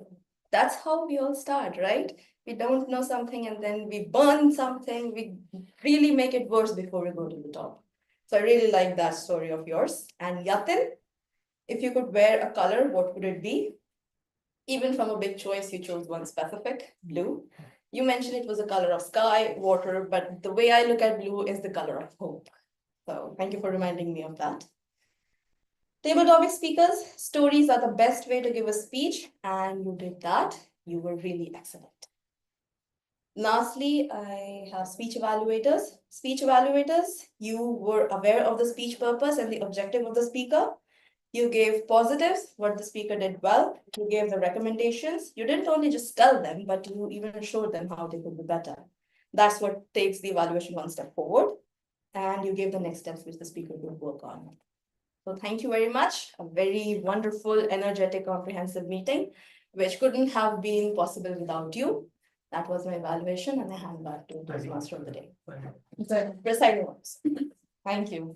that's how we all start, right? We don't know something and then we burn something. We really make it worse before we go to the top. So I really like that story of yours. And Yatin, if you could wear a color, what would it be? Even from a big choice, you chose one specific, blue. You mentioned it was a color of sky, water, but the way I look at blue is the color of hope. So thank you for reminding me of that. Table topic speakers, stories are the best way to give a speech, and you did that. You were really excellent. Lastly, I have speech evaluators. Speech evaluators, you were aware of the speech purpose and the objective of the speaker. You gave positives, what the speaker did well. You gave the recommendations. You didn't only just tell them, but you even showed them how they could be better. That's what takes the evaluation one step forward. And you gave the next steps which the speaker would work on. So thank you very much. A very wonderful, energetic, comprehensive meeting, which couldn't have been possible without you. That was my evaluation, and I hand back to the Master of the Day. The presiding ones. Thank you.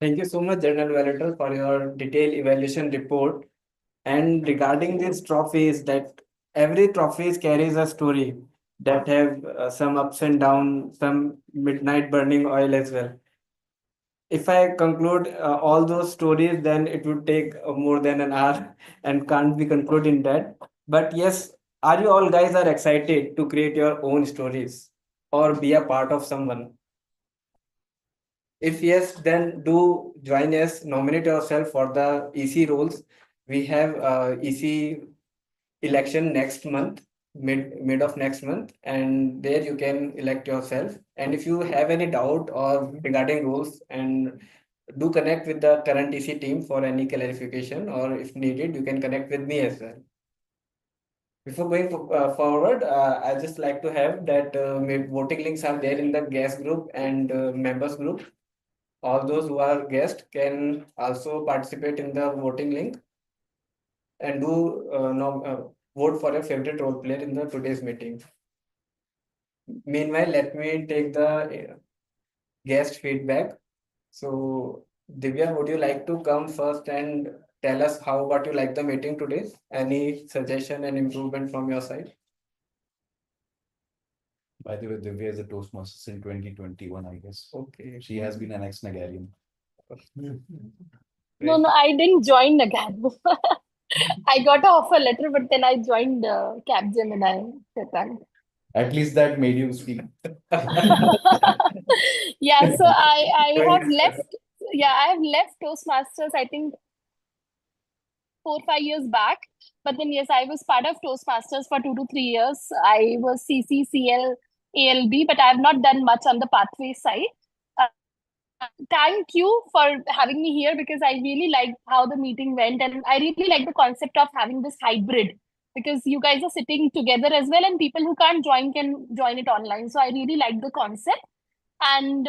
Thank you so much, General Evaluator, for your detailed evaluation report. And regarding these trophies, that every trophy carries a story that have some ups and downs, some midnight burning oil as well. If I conclude all those stories, then it would take more than an hour and can't be concluded in that. But yes, are you all guys are excited to create your own stories or be a part of someone? If yes, then do join us, nominate yourself for the EC roles. We have EC election next month, mid of next month, and there you can elect yourself. And if you have any doubt or regarding rules, and do connect with the current EC team for any clarification, or if needed, you can connect with me as well. Before going forward, I just like to have that voting links are there in the guest group and members group. All those who are guests can also participate in the voting link and do vote for a favorite role player in the today's meeting. Meanwhile, let me take the guest feedback. So, Divya, would you like to come first and tell us how about you like the meeting today? Any suggestion and improvement from your side? By the way, Divya is a Toastmasters in 2021, I guess. Okay. She has been an ex-Nagarian. No, I didn't join again. I got an offer letter, but then I joined Capgemini. Shwetank. At least that made you speak. Yeah, so I have left. Yeah, I have left Toastmasters, I think 4-5 years back. But then yes, I was part of Toastmasters for 2 to 3 years. I was CCCL ALB, but I have not done much on the pathway side. Thank you for having me here, because I really liked how the meeting went, and I really like the concept of having this hybrid, because you guys are sitting together as well, and people who can't join can join it online. So I really like the concept, and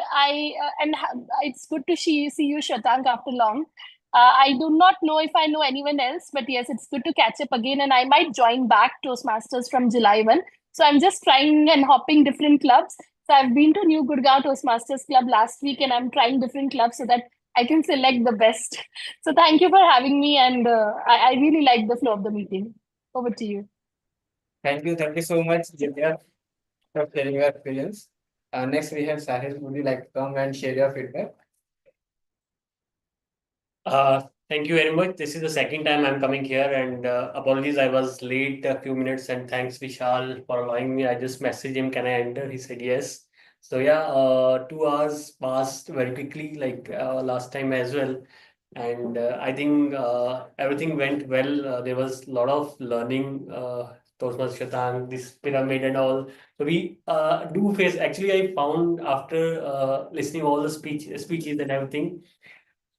it's good to see you, Shwetank, after long. I do not know if I know anyone else, but yes, it's good to catch up again, and I might join back Toastmasters from July 1. So I'm just trying and hopping different clubs. So I've been to New Gurgaon Toastmasters Club last week, and I'm trying different clubs so that I can select the best. So thank you for having me, and I really like the flow of the meeting. Over to you. Thank you so much, Divya, for sharing your experience. Next, we have Sahil. Would you like to come and share your feedback? Thank you very much. This is the second time I'm coming here, and apologies, I was late a few minutes. And thanks, Vishal, for allowing me. I just messaged him, can I enter? He said yes. So yeah, 2 hours passed very quickly, like last time as well. And I think everything went well. There was a lot of learning. Toastmasters Shwetank, this pyramid and all. So we do face. Actually, I found after listening all the speeches and everything.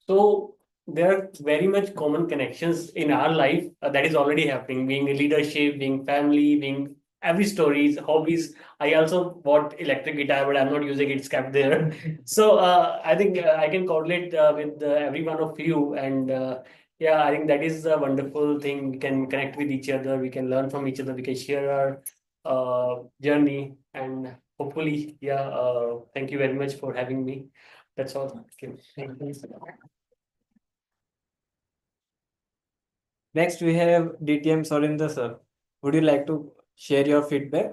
So there are very much common connections in our life that is already happening, being leadership, being family, being every stories, hobbies. I also bought electric guitar, but I'm not using it, it's kept there. So I think I can correlate with every one of you. And yeah, I think that is a wonderful thing. We can connect with each other, we can learn from each other, we can share our journey. And hopefully, yeah, thank you very much for having me. That's all. Thank you. Next, we have DTM Surinder sir. Would you like to share your feedback?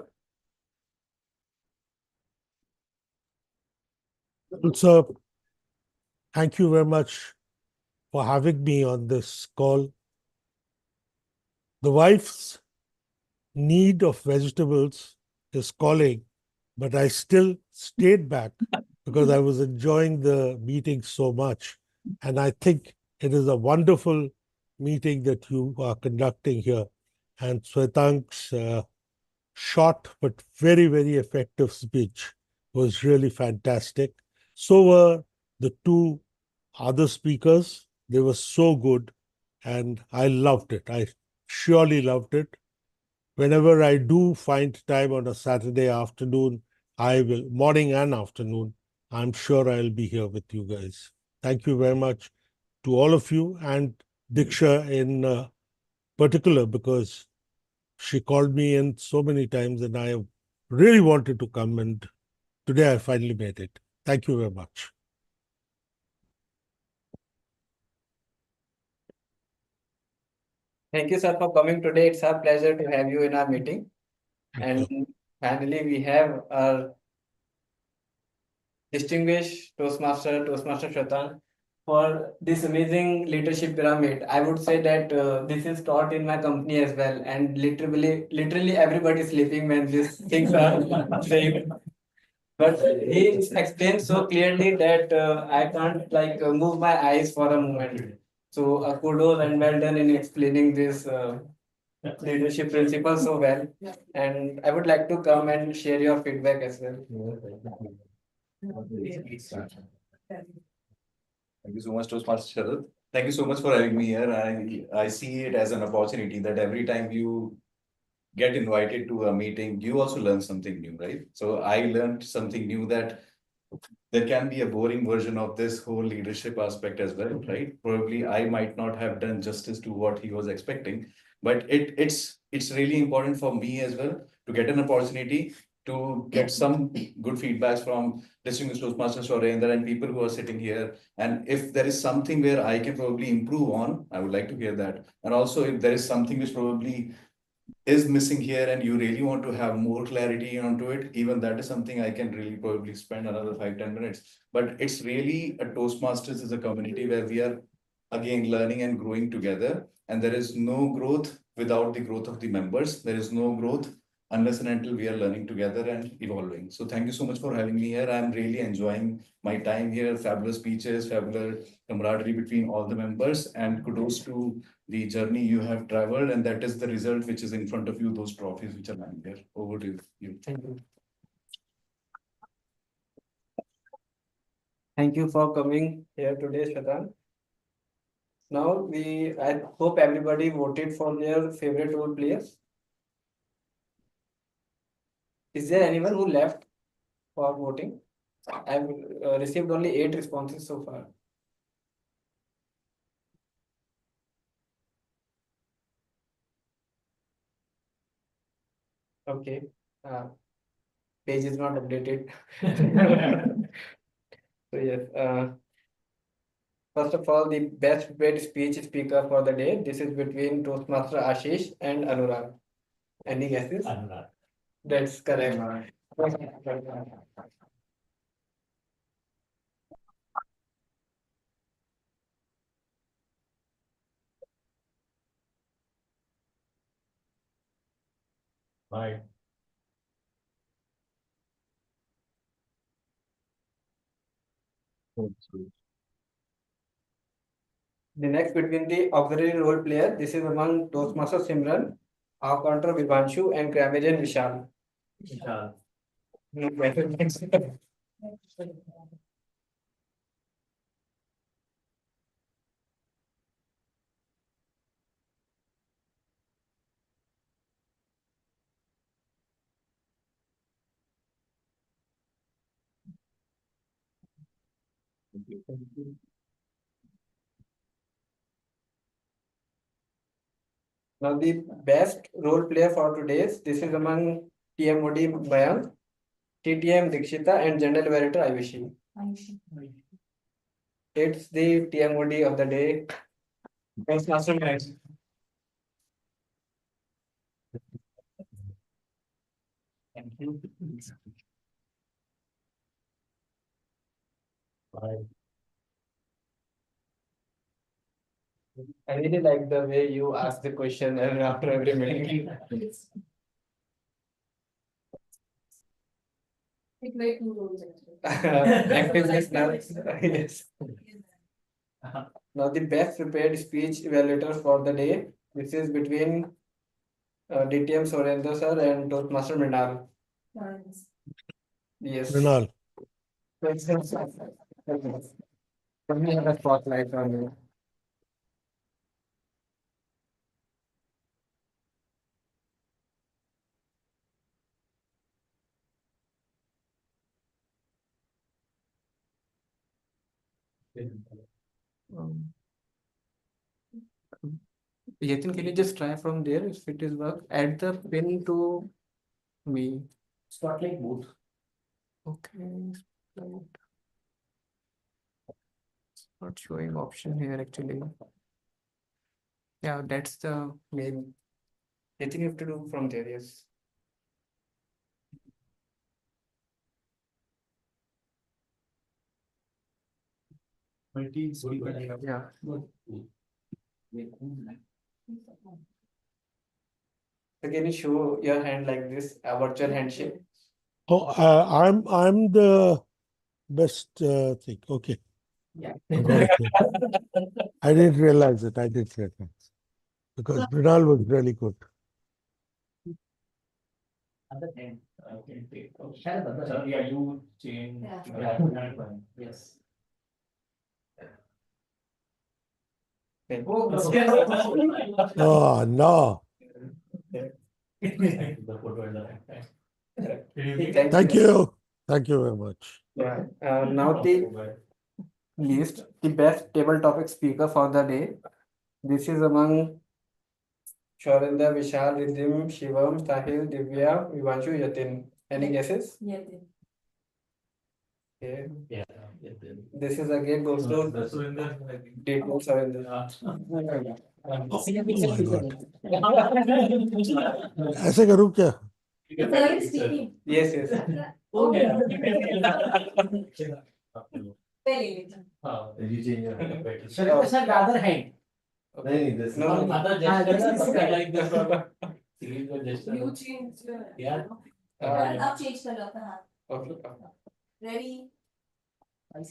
So, thank you very much for having me on this call. The wife's need of vegetables is calling, but I still stayed back because I was enjoying the meeting so much. And I think it is a wonderful meeting that you are conducting here. And Shwetank's short but very, very effective speech was really fantastic. So were the two other speakers. They were so good, and I loved it. I surely loved it. Whenever I do find time on a Saturday afternoon, I will, morning and afternoon, I'm sure I'll be here with you guys. Thank you very much to all of you, and Diksha in particular, because she called me in so many times and I really wanted to come, and today I finally made it. Thank you very much. Thank you, sir, for coming today. It's our pleasure to have you in our meeting. And finally, we have our distinguished Toastmaster Shwetank, for this amazing leadership pyramid. I would say that this is taught in my company as well, and literally everybody is sleeping when these things are saying. But he explained so clearly that I can't move my eyes for a moment. So kudos and well done in explaining this leadership principles so well. And I would like to come and share your feedback as well. Thank you so much, Toastmaster Sharad. Thank you so much for having me here. I see it as an opportunity that every time you get invited to a meeting, you also learn something new, right? So I learned something new, that there can be a boring version of this whole leadership aspect as well, right? Probably I might not have done justice to what he was expecting, but it's really important for me as well to get an opportunity to get some good feedbacks from distinguished Toastmaster Shwetank and people who are sitting here. And if there is something where I can probably improve on, I would like to hear that. And also, if there is something which probably is missing here and you really want to have more clarity onto it, even that is something I can really probably spend another 5-10 minutes. But it's really a Toastmasters is a community where we are again learning and growing together. And there is no growth without the growth of the members. There is no growth unless and until we are learning together and evolving. So thank you so much for having me here. I'm really enjoying my time here. Fabulous speeches, fabulous camaraderie between all the members, and kudos to the journey you have traveled, and that is the result which is in front of you, those trophies which are lying there. Over to you. Thank you. Thank you for coming here today, Shwetank. Now I hope everybody voted for their favorite role players. Is there anyone who left for voting? I've received only 8 responses so far. Okay. Page is not updated. So yes. First of all, the best prepared speech speaker for the day. This is between Toastmaster Ashish and Anurag. Any guesses? Anurag. That's correct. Bye. The next between the auxiliary role player. This is among Toastmaster Simran, our counter Vivanshu, and Gramajan Vishal. Vishal. No questions. Now the best role player for today's. This is among TMOD Mayank, TTM Dikshita, and General Variator Ayushi. It's the TMOD of the day. Thanks, Master. Thank you. Bye. I really like the way you ask the question and after every meeting. Active listener. Yes. Now the best prepared speech evaluator for the day. This is between DTM Surendra sir and Toastmaster Mrinal. Yes. Mrinal. Let me have a spotlight on you. Yatin, can you just try from there if it is work? Add the pin to me. Spotlight both. Okay. Not showing option here actually. Yeah, that's the main. I think you have to do from there, yes. Yeah. So can you show your hand like this, a virtual handshake? Oh, I'm the best thing. Okay. Yeah. I got it. I didn't realize it. I didn't realize because Mrinal was really good. Other hand. Okay. Yeah, you change. Yes. Oh, no. Thank you. Thank you very much. Yeah. Now the list, the best table topic speaker for the day. This is among Shwarinder, Vishal, Riddhim, Shivam, Sahil, Divya, Vivanshu, Yatin. Any guesses? Yatin. Okay. Yeah. This is again goes to DTM Shwarinder. ऐसे करूँ क्या? Yes, yes. Sir, the other hand. This No, no, Other gesture. You change. Yeah. Now change color. Okay. Ready? Thank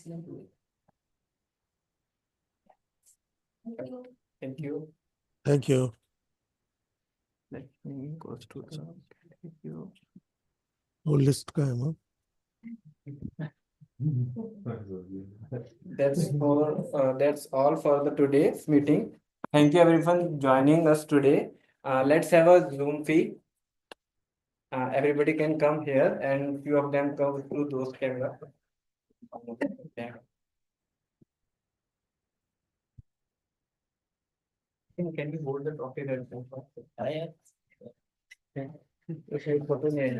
you. Thank you. Let me go to the thank you. वो list का है ना? That's all for the today's meeting. Thank you everyone joining us today. Let's have a Zoom feed. Everybody can come here and few of them come through those cameras. Yeah. Can you hold the trophy there? Photo नहीं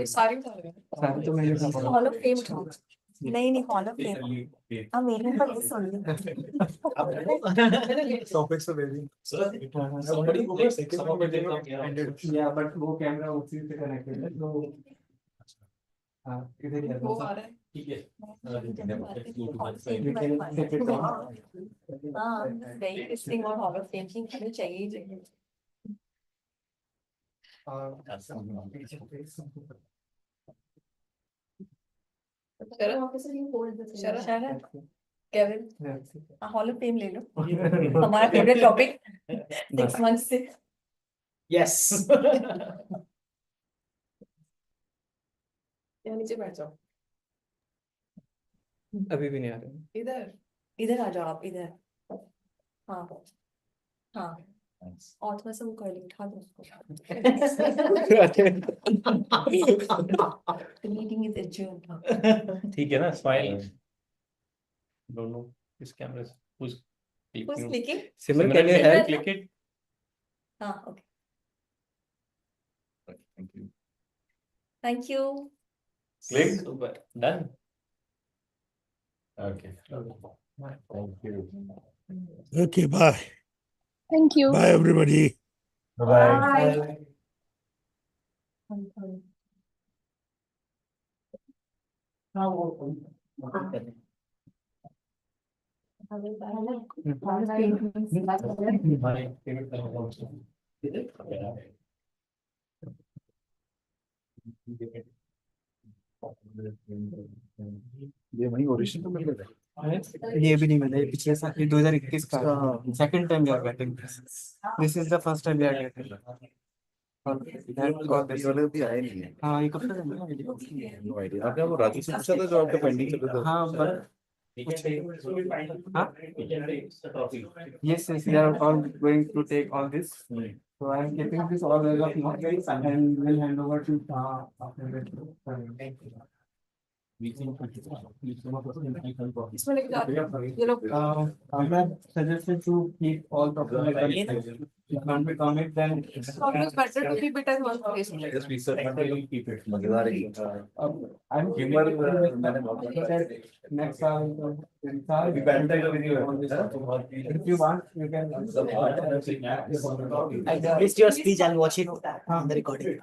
सारी तो मैंने hall of fame था नहीं hall of fame अब मेरे पर ये सुन ली टॉपिक्स तो very somebody who takes some of it या बट वो कैमरा उसी से कनेक्टेड है तो हाँ इधर ही है वो आ रहा है ठीक है हाँ very interesting और हॉल ऑफ फेम की हमें चाहिए ही चाहिए शरद केविन हॉल ऑफ फेम ले लो हमारा फेवरेट टॉपिक 6 months से Yes. यहाँ नीचे बैठ जाओ अभी भी नहीं आ रहे इधर इधर आ जाओ आप इधर हाँ हाँ और थोड़ा सा वो कर लो उठा दो उसको The meeting is adjourned. ठीक है ना स्माइल दोनों इस कैमरे से Who's clicking? Simran, can you help? Click it. हाँ okay. Thank you. Thank you. Click. Super. Done. Okay. Thank you. Okay, bye. Thank you. Bye, everybody. Bye-bye. ये वही ओरिजिनल मिल गया ये भी नहीं मिला ये पिछले साल 2021 का second time we are getting this is the first time we are getting ये वाले भी आए नहीं है हाँ ये कब तक है नो आइडिया आपने वो राजू से पूछा था जो आपका पेंडिंग चल रहा था हाँ but yes we are all going to take all this so I am keeping this all as of now and will hand over to after that. इसमें लेके जाते हैं ये लोग I have suggested to keep all documents. If can't be commit then always better to keep it as one place. Yes, we certainly will keep it. मजेदार है I'm humor मैंने next time we better with you if you want you can I missed your speech. I'll watch it on the recording.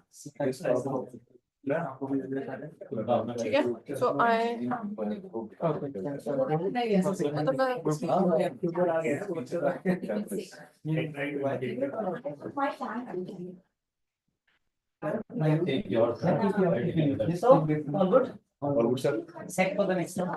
ठीक है so I So, all good? all good sir Set for the next one.